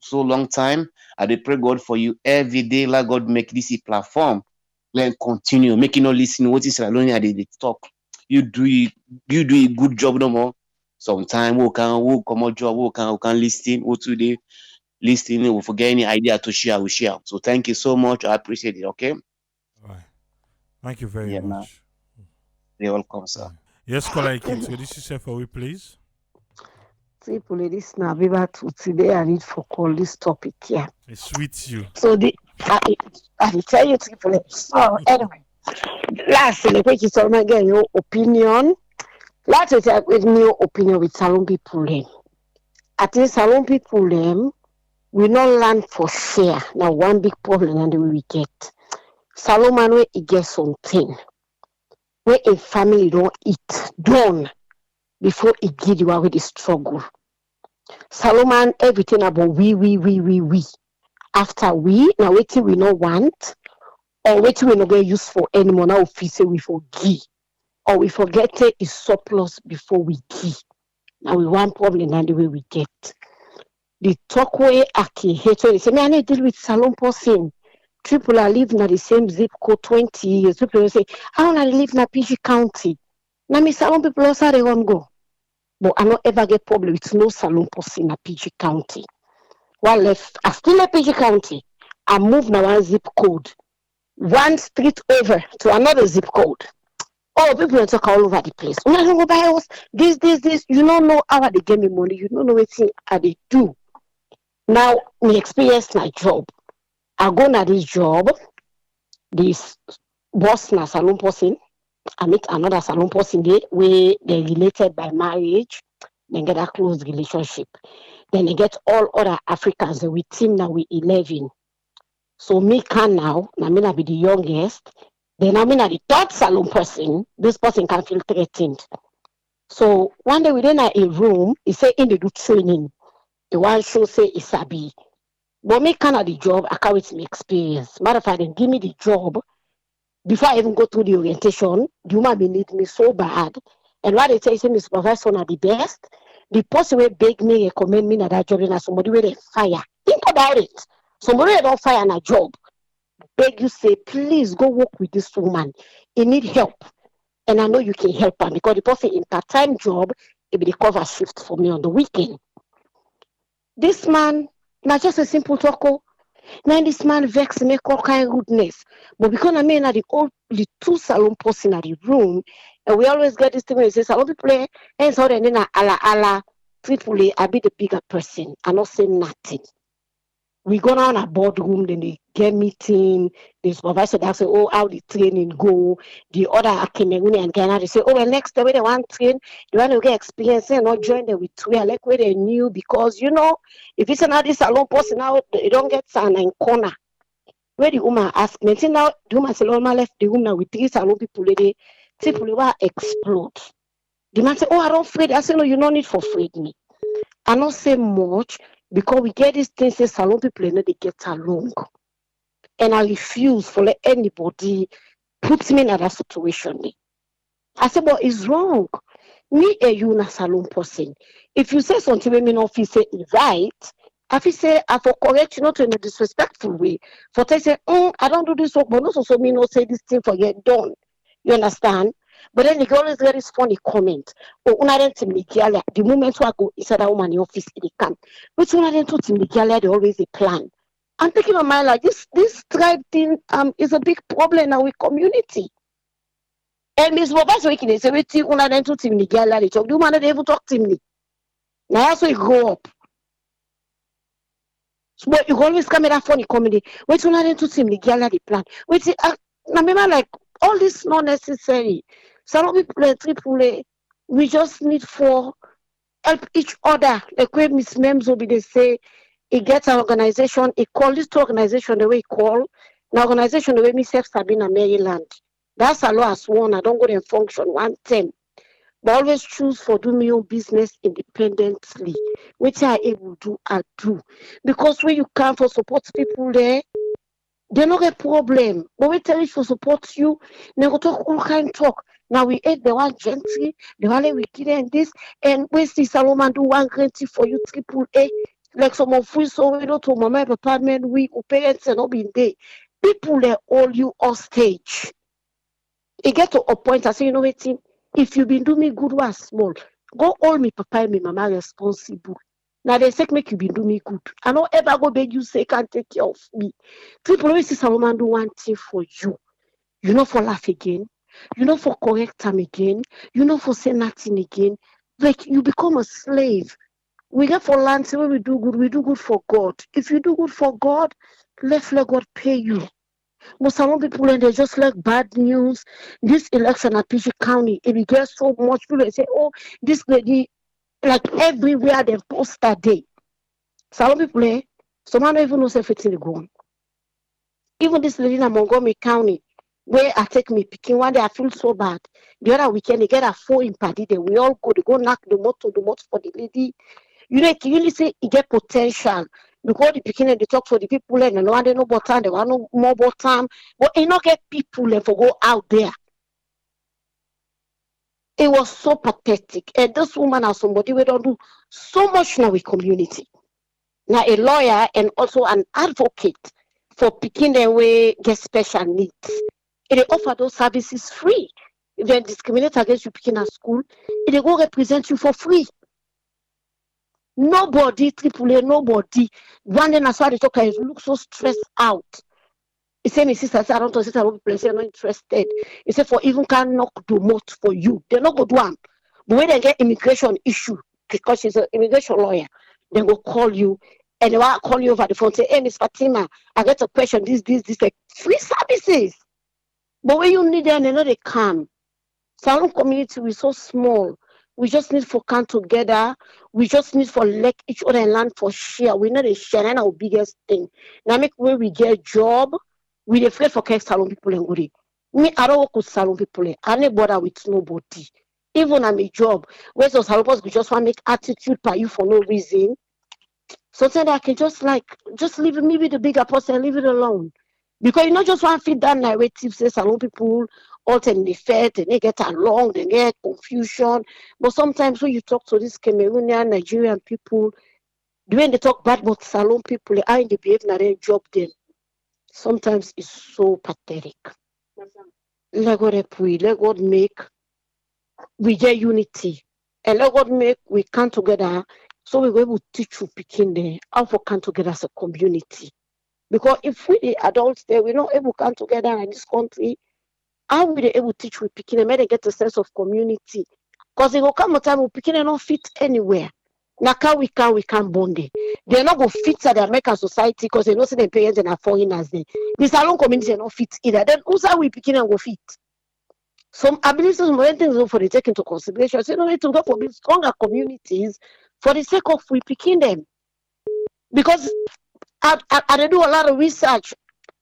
so long time. I dey pray God for you every day. Let God make this a platform. Let continue. Make you not listen. What is alone? They talk. You do a good job no more. Sometime we come out job. We can listen. What today listening. We forget any idea to share. We share. So thank you so much. I appreciate it. Okay. All right. Thank you very much. You're welcome, sir. Yes, caller, so this is for we, please. People, this now be back to today. I need for call this topic here. It sweets you. So I will tell you people. So anyway, lastly, quick is all my get your opinion. Let's take with me your opinion with Salon people them. I think Salon people them we not learn for share. Now one big problem and we get. Salon man we get something. Where a family don't eat done before it give you away the struggle. Solomon, everything about we. After we, now waiting we not want, or waiting we not get use for anymore. Now we say we forgive, or we forget it is surplus before we give. Now we want problem and the way we get. The talk way aki hate when they say, man, I deal with Salon person. People are living at the same zip code 20 years. People say, I want to live in PG County. Now me Salon people also they want go. But I don't ever get problem with no Salon person in PG County. While I still in PG County, I move now one zip code. One street over to another zip code. Oh, people talk all over the place. When I don't go buy house, this. You don't know how they get me money. You don't know what they do. Now, me experience my job. I go na this job, this boss na Salon person. I meet another Salon person there where they're related by marriage, then get a close relationship. Then they get all other Africans with him now we 11. So me can now, I mean I be the youngest, then I mean I the third Salon person, this person can feel threatened. So one day within a room, he say in the do training, the one show say it's a be. But me can the job, I can't wait to experience. Matter of fact, they give me the job. Before I even go through the orientation, the woman be need me so bad. And what they tell me supervisor are the best. The person will beg me, recommend me that job, and somebody will fire. Think about it. Somebody don't fire on a job. Beg you say, please go work with this woman. He need help. And I know you can help her because the person in part-time job, it be the cover shift for me on the weekend. This man, not just a simple talker. Now this man vex make all kind of rudeness. But because I mean the two salon person in the room, and we always get this thing where it says salon people and so then ala triple I be the bigger person. I not say nothing. We go down a boardroom, then they get meeting, the supervisor they say, oh, how the training go. The other Cameroon and Ghana, they say, oh, well, next day they want train, they want to get experience and not join them with two. I like where they new because if it's another salon person now, they don't get sand and corner. Where the woman ask me, now the woman say, Loma left the room now with three salon people, they will explode. The man say, oh, I don't afraid. I say, no, you don't need for afraid me. I don't say much. Because we get these things, say salon people they get along. And I refuse for let anybody put me in that situation. I said, but it's wrong. Me and you na salon person. If you say something when me no feel say it's right, I feel say I for correct you not in a disrespectful way. For they say, I don't do this work, but also so me no say this thing for get done. You understand? But then they always get this funny comment. Oh, the moment I go inside that woman in the office, they come. But when I to they always a plan. I'm thinking of my like this tribe thing is a big problem in our community. And Miss Bobas waking they say, wait till when I to Tim Nigala, they talk. The woman they even talk to me. Now that's why you grow up. So, but you always come in that funny comedy. Wait when I to Tim Nigala, the plan. Wait, I remember like all this not necessary. Some people, we just need for help each other. Like when Miss Memzo be they say, he gets an organization, he call this two organization the way he call, the organization the way myself Sabina Maryland. That's a law as one. I don't go and function one time. But always choose for do my own business independently. Which I able to do, I do. Because when you come for support people there, they not a problem. But we tell you to support you, they go talk all kind of talk. Now we ate the one gentry, the one we kid and this, and we see Salomon do one gentry for you triple A. Like some of we so we don't to mama apartment we parents and not being there. People they all you on stage. It get to a point I say, waiting. If you been doing me good or small, go all me papa and me mama responsible. Now they say make you be do me good. I don't ever go beg you say can't take care of me. People always see Salomon do one thing for you. You know for laugh again. You know for correct time again. You know for say nothing again. Like you become a slave. We get for land, say when we do good for God. If you do good for God, let God pay you. But some people and they just like bad news. This election at PG County, it gets so much people say, oh, this lady, like everywhere they post that day. Some people, some don't even know if it's going. Even this lady in Montgomery County, where I take me picking one day, I feel so bad. The other weekend, they get a phone in party. They we all go, they go knock the motor for the lady. You know, you really say it get potential. Because the beginning they talk for the people and they want no more time, they want no more time. But it not get people and for go out there. It was so pathetic. And this woman has somebody we don't do so much now with community. Now a lawyer and also an advocate for picking their way get special needs. And they offer those services free. If they discriminate against you picking at school, they go represent you for free. Nobody, AAA, nobody. One day, that's why they talk, you look so stressed out. He said, my sister, I don't know, sister, I don't place, I'm not interested. He said, for even can knock the moat for you. They're not good one. But when they get immigration issue, because she's an immigration lawyer, they will call you and they will call you over the phone and say, hey, Miss Fatima, I got a question, this, like free services. But when you need them, they know they come. Salon community is so small. We just need for come together. We just need for let each other and learn for share. We know the share and our biggest thing. Now make when we get job, we afraid for care salon people and goody. Me, I don't work with salon people. I don't bother with nobody. Even at my job, where those salon we just want to make attitude by you for no reason. Sometimes I can just leave me with the bigger person and leave it alone. Because you not just want to feed that narrative, say salon people alternate effect, and they get along, they get confusion. But sometimes when you talk to these Cameroonian, Nigerian people, when they talk bad about Salon people, how they behave na their job then. Sometimes it's so pathetic. Let God help we, let God make we get unity. And let God make we come together so we will able to teach you picking there how to come together as a community. Because if we the adults there, we're not able to come together in this country, how will they able to teach we picking and make them get a sense of community? Because it will come a time we picking and not fit anywhere. Now we can bond it. They're not going to fit to the American society because they know see their parents and are foreigners there. The Salon community are not fit either. Then who's how we picking and go fit? Some abilities, some other things for the take into consideration. So no need to go for build stronger communities for the sake of we picking them. Because I do a lot of research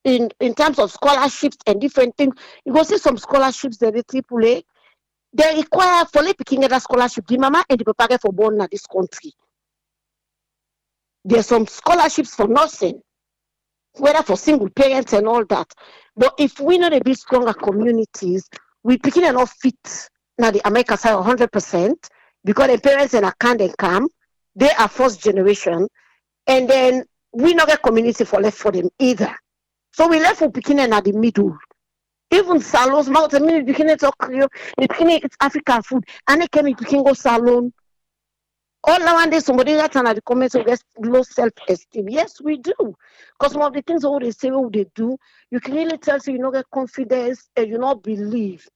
in terms of scholarships and different things. You go see some scholarships that the AAA, they require for like picking that scholarship. The mama and the papa get for born in this country. There's some scholarships for nursing, whether for single parents and all that. But if we not a bit stronger communities, we picking enough fit now the American side 100% because the parents and can't come, they are first generation, and then we not get community for left for them either. So we left for picking at the middle. Even salons, mouth and minute picking talk Creole, the picking it's African food, and they came picking go salon. All now and then somebody that and at the comments will get low self-esteem. Yes, we do. Because some of the things all they say, what they do, you can really tell so you not get confidence and you not believe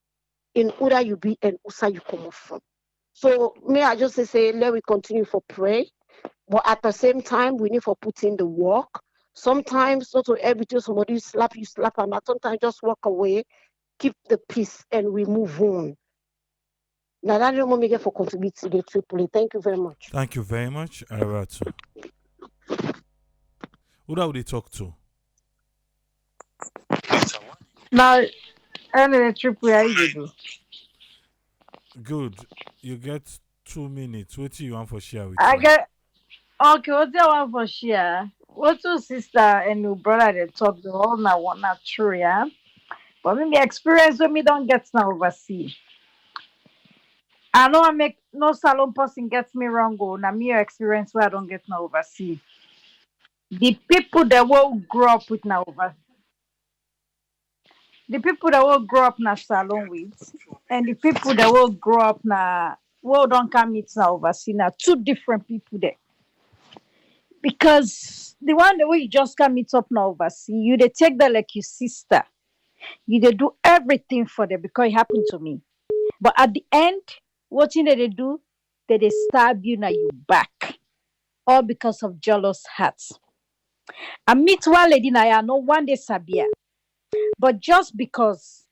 in who that you be and who you come from. So may I just say, let we continue for pray, but at the same time, we need for put in the work. Sometimes not to every time somebody you slap, and sometimes just walk away, keep the peace, and we move on. Now that you want me get for contribute to the triple. Thank you very much. Thank you very much, Aratu. Who that would they talk to? Now, anyway, triple, how you do? Good. You get 2 minutes. What do you want for share with I me? get okay. What do you want for share? What two sister and your brother they talk the whole now one not true, yeah. But maybe experience when me don't get now overseas. I know I make no salon person gets me wrong. Go now me your experience where I don't get now overseas. The people that will grow up with now over. The people that will grow up na salon with, and the people that will grow up na well don't come meet now overseas now two different people there. Because the one that way you just can meet up now overseas, you they take that like your sister. You they do everything for them because it happened to me. But at the end, what thing that they do, they stab you now you back. All because of jealous hearts. I meet one lady now, I know one day Sabia. But just because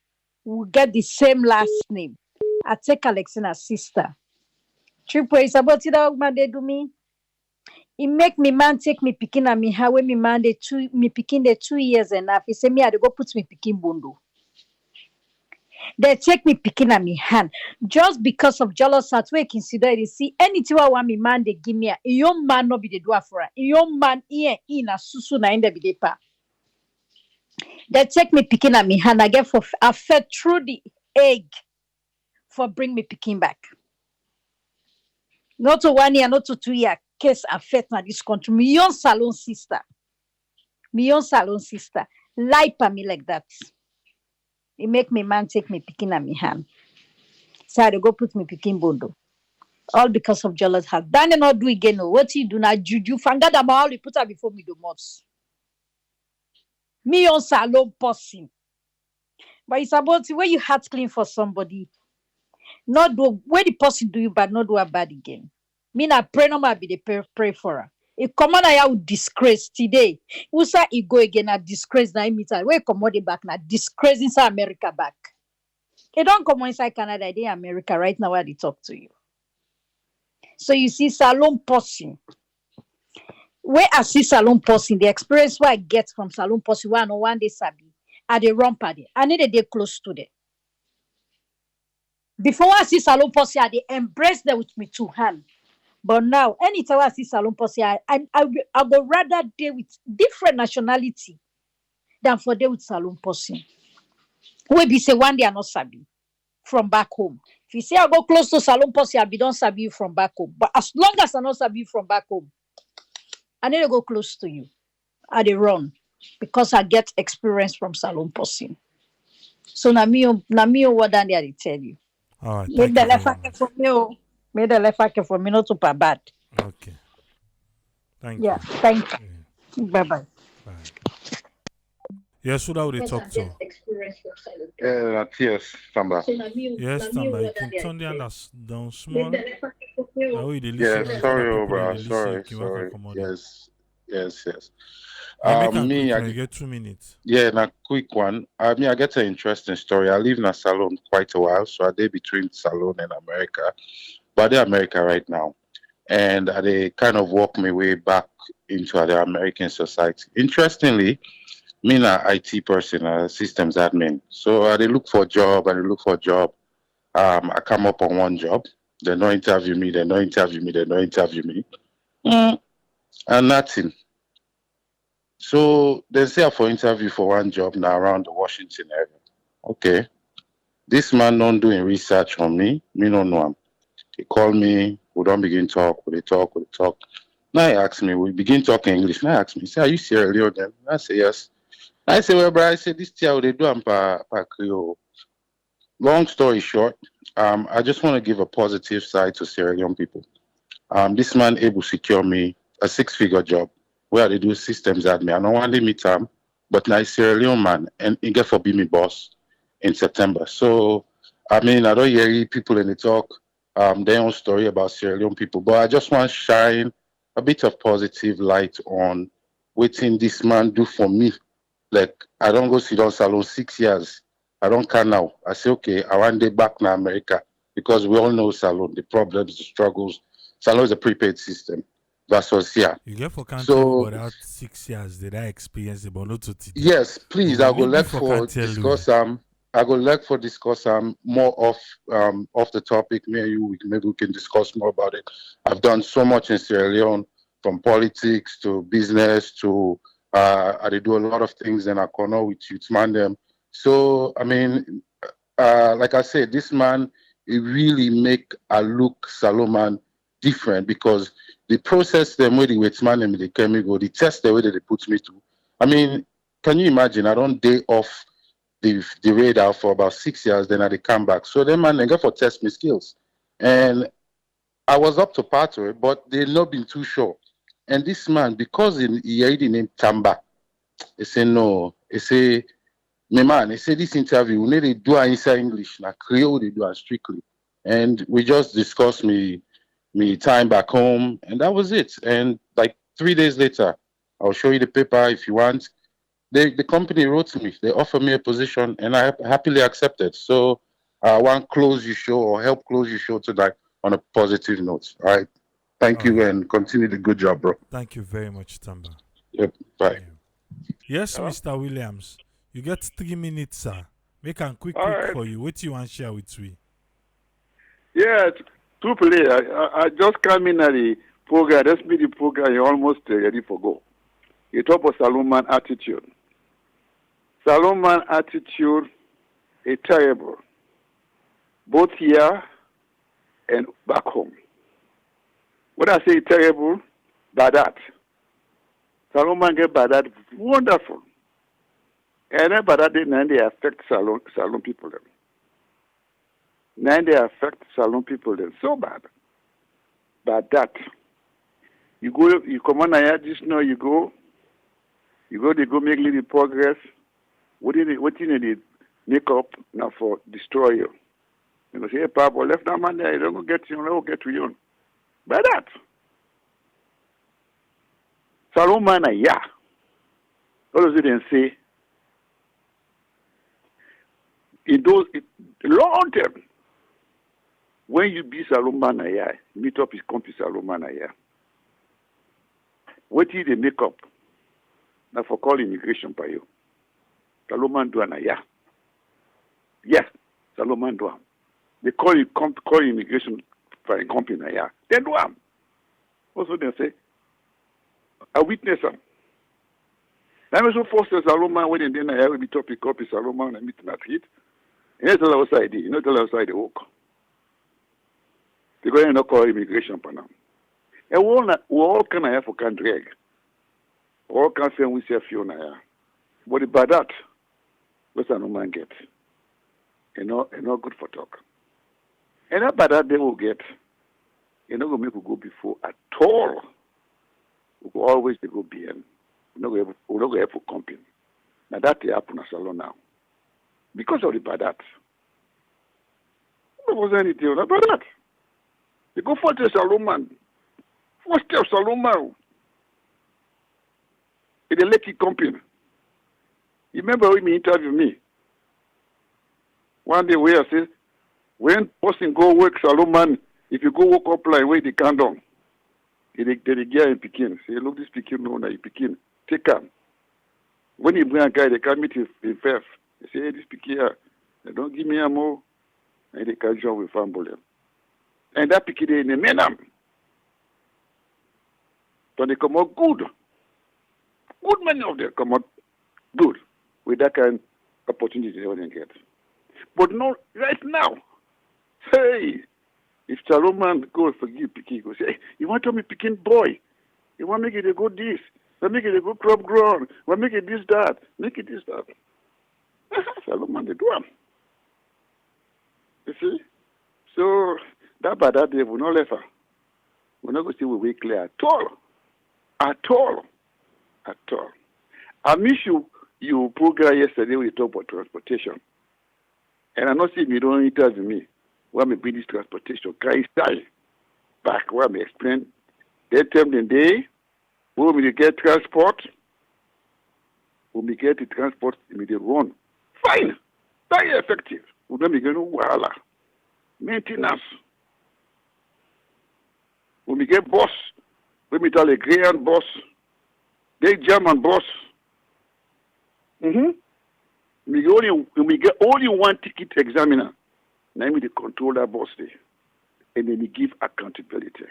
we get the same last name, I take Alexina's sister. Triple is about it that man they do me. It make me man take me picking at me how when me man they me picking the 2 years and half. He say me I dey go put me picking bondo. They take me picking at me hand just because of jealous heart. We consider it. See anything I want me man they give me a young man no be the do for a young man in a susu na in the be the pa. They take me picking at me hand. I get for I fed through the egg for bring me picking back. Not to 1 year, not to 2 year. Case affect na this country. Me young salon sister. Lie for me like that. It make me man take me picking at me hand. So I go put me picking bondo. All because of jealous heart. Then not do again. What you do now? Juju fanga that all you put her before me the most. Me young salon person. But it's about where you heart clean for somebody. Not do where the person do you bad, not do a bad again. Me na pray no ma be the pray for her. If come on I would disgrace today. Usa he go again a disgrace na meet her. Where come on back na disgrace inside America back. They don't come inside Canada, they America right now where they talk to you. So you see salon person. Where I see salon person, the experience what I get from salon person, one day sabi, at the run party. I need a day close to them. Before I see salon posse, I they embrace them with me 2 hands. But now, anytime I see salon posse, I would rather deal with different nationality than for deal with salon posse. We be say one day I not sabi from back home. If you say I go close to Salon Posse, I be don't sabi you from back home. But as long as I not sabi you from back home, I need to go close to you. I dey run because I get experience from Salon Posse. So na me what than they tell you. All right. Make Thank the you left very pocket much. for me. Oh. Make the left pocket for me, not too bad. Okay. Thank Yeah, you. thank Yeah. you. Bye bye. Bye. Yes, who that would they talk to? Yes, Samba. Yes, Tamba. You can turn the others down small. Now you they Yes, listen now. If other sorry, people then Obra. they listen, you Sorry, can work and sorry. come on. Yes. Make a Me, quick one. You get 2 minutes. yeah, na quick one. I get an interesting story. I live in a salon quite a while, so I did between salon and America, but I America right now, and they kind of walk my way back into the American society. Interestingly, me na IT person, systems admin. So I they look for a job, I come up on one job. They don't interview me. And nothing. So they say for interview for one job now around the Washington area. Okay. This man not doing research on me. Me no know him. He call me. We don't begin talk. We talk. Now he ask me. We begin talking English. Now he ask me. Say, are you Sierra Leone? Then I say yes. I say, well, bro. I say this year they do pa Creole. Long story short, I just want to give a positive side to Sierra Leone people. This man able to secure me a 6-figure job where they do systems admin. I don't want to meet him, but now Sierra Leone man, and he get for be me boss in September. So, I mean, I don't hear people in the talk, their own story about Sierra Leone people, but I just want to shine a bit of positive light on what this man do for me. Like, I don't go sit down salon 6 years. I don't care now. I say, okay, I want to back now America because we all know salon, the problems, the struggles. Salon is a prepaid system versus here. You get for can't tell you So about that 6 years did I experience about not to today. yes, please, But I go maybe like for for can't tell you. discuss more off the topic. Me and you, maybe we can discuss more about it. I've done so much in Sierra Leone, from politics to business to I did do a lot of things in Akono with youth man them. So I mean, like I said, this man he really make a look Salomon different because the process them way the weight man and the chemical, the test the way that they put me through. I mean, can you imagine? I don't day off the radar for about 6 years, then I come back. So then man they go for test me skills. And I was up to par to it, but they not been too sure. And this man, because he had the name Tamba, he said no. He say, my man, he said this interview, we need to do it inside English. Now Creole they do it strictly. And we just discussed me time back home, and that was it. And like 3 days later, I'll show you the paper if you want. The company wrote to me, they offered me a position, and I happily accepted. So I want close your show or help close your show tonight on a positive note. All right. Thank you and continue the good job, bro. Thank you very much, Tamba. Yep. Bye. Yes, Mr. Williams. You get 3 minutes, sir. Make a quick right. for you. What you want to share with me? Yeah, two play. I just come in at the program. That's me the program. You almost ready for go. You talk about Salomon attitude. Salomon attitude is terrible, both here and back home. When I say terrible, Badat. Salomon get Badat wonderful. And then Badat then they affect Salon people them. Now they affect Salon people them so bad. Badat. You come on here, just know they go make little progress. What in the make up now for destroy you? You go say, hey, Papa, left that man there, you don't go get you, don't get to you. By that. Salomon, yeah. All of them say, long term, when you be Salomon, yeah, meet up his company Salomon, yeah. What did they make up? Now for call immigration by you. Salomon do yeah. Yes, Salomon do. They call immigration for a company, yeah. They do them. Also they say, I witness them. Let me so force the Saloma when then I will be topic copy Saloma and meet at it. You know, tell outside, you know, tell outside the work. They're going to call immigration for now. And we all can have for can drag. All can say we say Fiona. But by that, what's a no man get? You know, good for talk. And that by that they will get, you know, make we go before at all. We go always they go behind. We don't go have for company. Now that they happen as alone now. Because of the bad that. There was anything about that. They go for the Salomon. First step Salomon. In the Lucky company. You remember when he interviewed me? One day where I said, when person go work Salomon, if you go work up like where they can down, they get in Pekin. Say, look, this Pekin, no, na Pekin. Take him. When you bring a guy, they can meet him in Fef. They say, hey, this Pekin here, they don't give me a more. And they can join with family. And that Pekin, they name them. So they come out good. Good many of them come out good with that kind of opportunity they wouldn't get. But no, right now, hey, if Salomon go forgive Pekin, go say, hey, you want to me Pekin boy? You want to make it a good this? You want to make it a good crop ground? You want to make it this, that? Make it this, that. Salomon, they do them. You see? So, that by that day, we're not left. We're not going to see we clear at all. At all. At all. I miss you program yesterday when you talk about transportation. And I know see me don't interview me. Where me bring this transportation. Guy style. Back where me explain. They tell me the day when we get transport. When we get the transport, we dey run. Fine. Very effective. We don't get no wahala. Maintenance. When we get bus, when we tell a Greyhound bus, they German bus. We get only one ticket examiner. Now we control that bus there. And then we give accountability.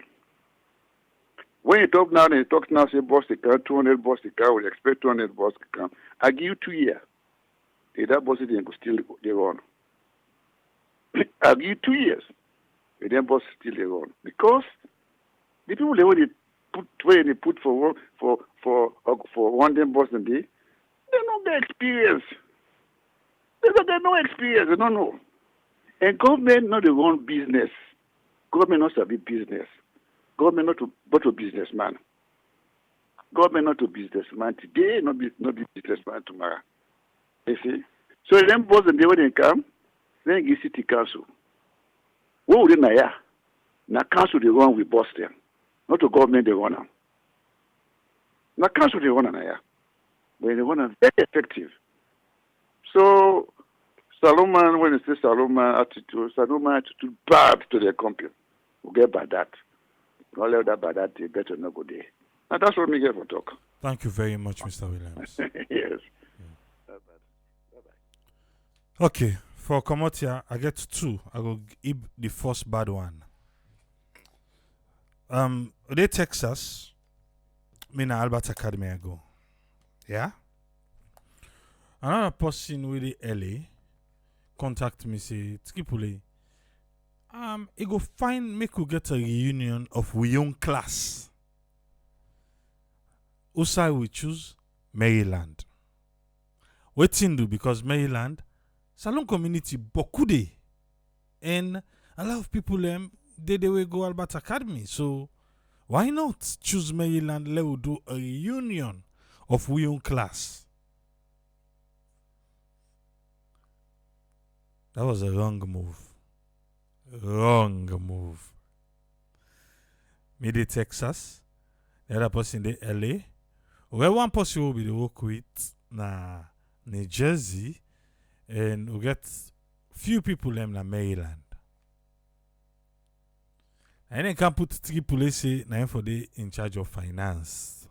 When you talk now, say bus they can 200 bus they can, we expect 200 bus they can. I give you 2 years. If that bus they go still they run. I give you 2 years. If that bus still they run. Because the people they put for one day bus a day, they don't get experience. They no experience. They don't know. And government not the run business. Government not to be business. Government not a businessman. Government not a businessman today, not be businessman tomorrow. You see? So them boss and they when they come, then give city council. What would they na? Na council they run with boss them. Not the government they run them. Na council they run na ya. When they run them very effective. So Salomon, when you say Salomon attitude bad to their company. We get by that. Not let that by that, they better not go there. And that's what we get for talk. Thank you very much, Mr. Williams. Yes. Yeah. Okay, for Komotia, I get two. I will give the first bad one. They Texas, me na Albert Academy ago. Yeah? Another person with the LA contact me say, Skipule, it go find make we get a reunion of we young class. Usai we choose Maryland. Waiting do because Maryland, Salon community bokude. And a lot of people they will go Albert Academy. So why not choose Maryland? Let we do a reunion of we young class. That was a wrong move. Wrong move. Made Texas. The other person in LA. Where one person will be the work with na New Jersey. And we get few people in Maryland. And then can put 3 police na for they in charge of finance.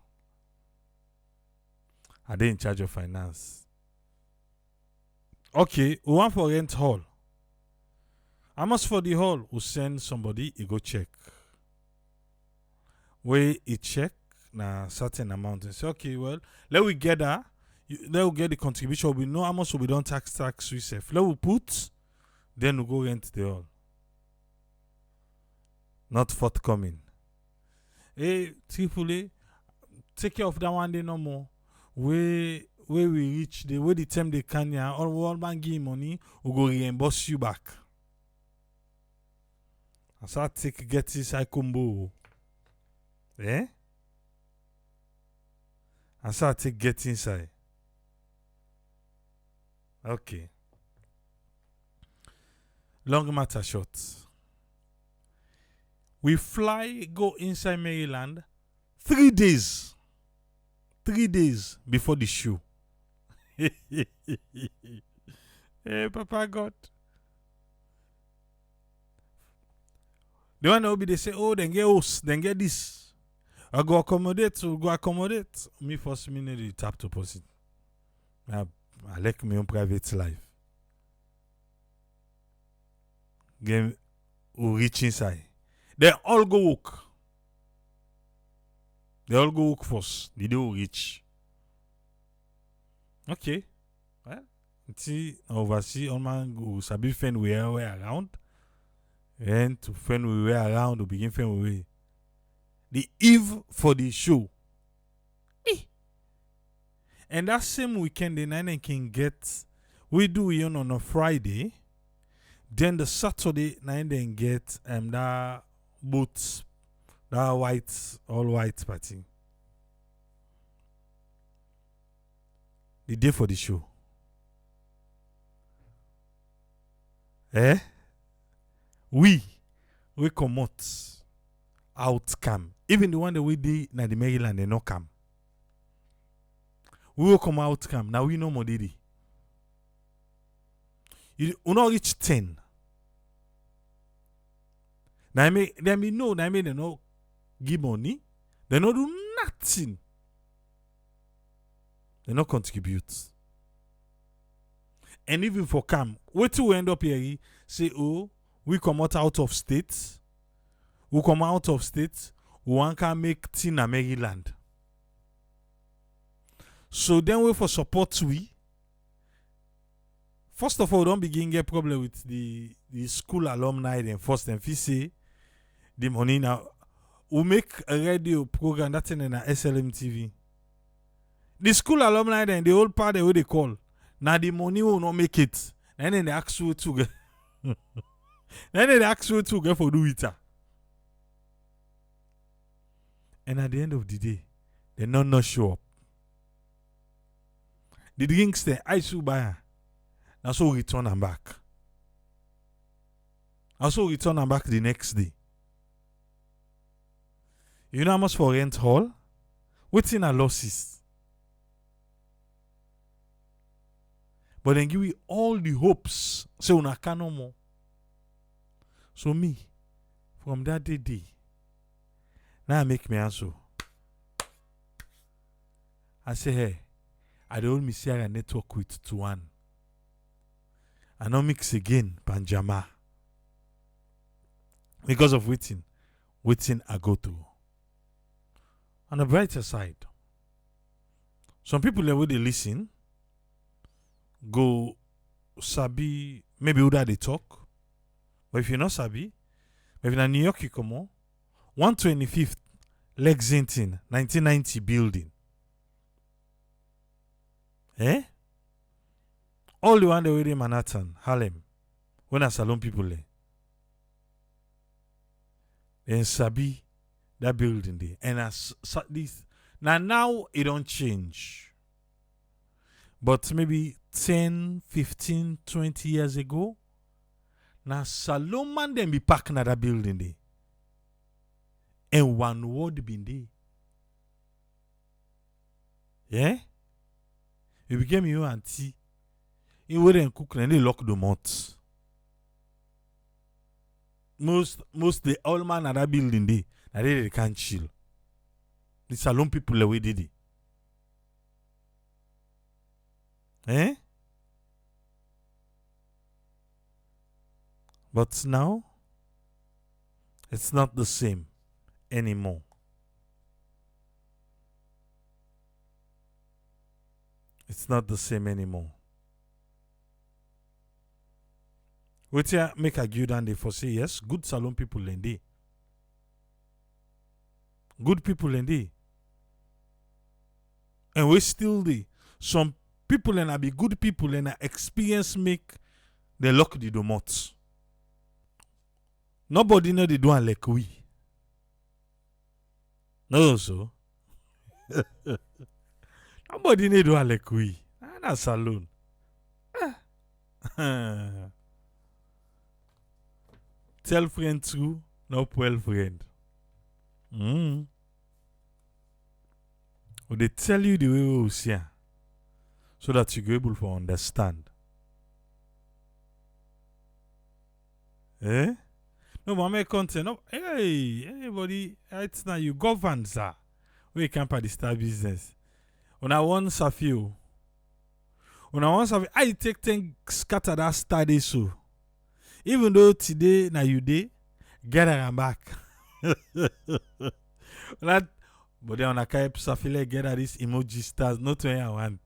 Are they in charge of finance? Okay, we want for rent hall. How much for the hall? We send somebody, he go check. Where he check na certain amount and say, okay, well, let we gather Let we get the contribution. We know how much we don't tax we save. Let we put, then we go rent the all. Not forthcoming. Hey, Tripoli, take care of that one day no more. Where we reach the way the time they can ya, all man give money, we go reimburse you back. I start take get this I combo. Eh? I start take get inside. Okay. Long matter short. We fly, go inside Maryland 3 days. 3 days before the show. Hey, Papa God. The one that will be, they say, oh, then get host, then get this. I go accommodate, so go accommodate. Me first minute, the tap to post it. I like my own private life. Game, who reach inside. They all go work. They all go work first. They do reach. Okay. Well, see, oversee, all man go sabi find way around. And to find we way around, to begin find way. The eve for the show. And that same weekend, the nine can get, we do it on a Friday. Then the Saturday, nine then get that boots, that white, all white party. The day for the show. Eh? We come out come. Even the one that we did na the Maryland, they no come. We will come out come. Now we know more did it. You not reach 10. Now they know they no give money. They no do nothing. They no contribute. And even for come, wait till we end up here, say, oh, we come out of state. We come out of state. We want to make thing in Maryland. So then we for support we. First of all, don't begin get problem with the school alumni. Then first, then we say the money now. We make a radio program that's in SLM TV. The school alumni then the old part the way they call. Now the money will not make it. And then they ask you to get. Then they ask you to get for do it. And at the end of the day, they not show up. The drinks there, I should buy. That's so return them back. Also return them back the next day. You know how much for rent hall? What's in our losses? But then give you all the hopes. So una can no more. So me, from that day, now I make me answer. I say, hey, I don't miss a network with Tuan. I don't mix again, Panjama. Because of waiting I go to. On the brighter side, some people that they listen, go sabi, maybe who that they talk. But if you're not sabi, maybe in New York you come on, 125th Lexington, 1990 building. Eh? All the one the way in Manhattan, Harlem, when I salon people there. Then sabi that building there. And as this now it don't change. But maybe 10, 15, 20 years ago, now salon man then be parking at that building there. And one word been there. Yeah? It became you auntie. You wouldn't cook and they lock the mouth. Most the all man at that building there, now they can't chill. The salon people the way did it. Eh? But now, it's not the same anymore. It's not the same anymore. Wait here, make a good and they for say yes, good salon people in there. Good people in there. And we still there. Some people and I be good people and I experience make the luck the domot. Nobody know they do like we. No, so. Nobody need do like we. That's salon. Tell friend true, no well friend. Well, they tell you the way we see so that you go able to understand. Eh? No, but I content. No, hey, everybody, it's now you govern, sir. We can't start business. When I want Safio, I take things scatter that study so. Even though today, now you day, get her back. That, but then I can't Safile get at this emoji stars, not when I want.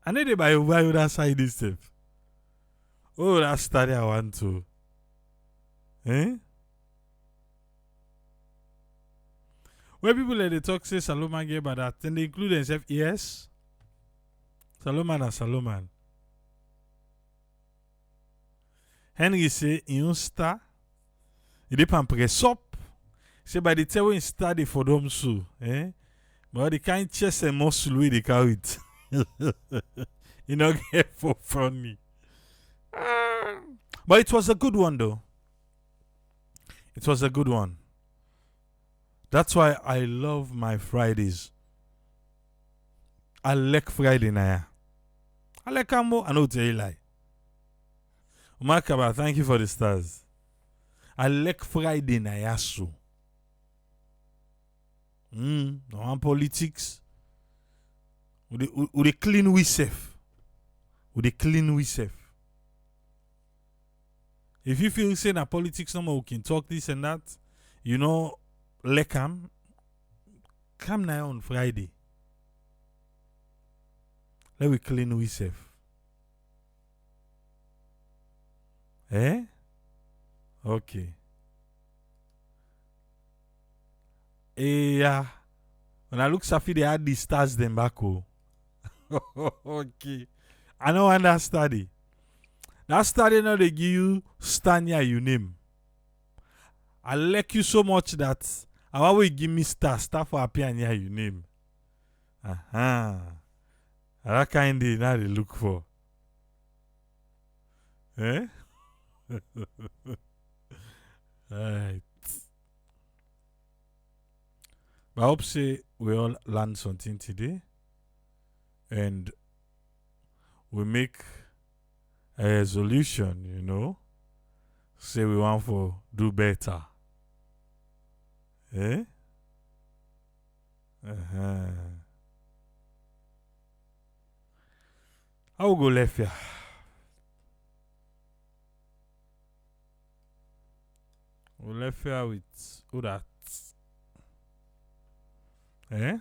I need to buy that side this stuff. Oh, that study I want to. Eh? When people let the talk say Salomon gave about that, then they include themselves, yes. Salomon and Salomon. Henry say, in star, il dépend press up. Say by the time we study for them so, eh? But the kind chest and muscle way they carry it. You know, get for funny. But it was a good one though. It was a good one. That's why I love my Fridays. I like Friday night. I like Ambo. I know tell you lie. Umakaba, thank you for the stars. I like Friday night so. No one politics. We clean we safe. We clean we safe. If you feel say that politics no more we can talk this and that, you know, let come now on Friday. Let we clean we safe. Eh? Okay. Yeah. When I look Safi, they had the stars them back. Oh. Okay. I know when that study. That study now they give you Stanya your name. I like you so much that I want you give me star for appear near your name. That kind of now they look for. Eh? Right. But I hope say we all learn something today and we make a resolution, you know. Say we want to do better. Eh? I will go left here. We'll left here with who that? Eh?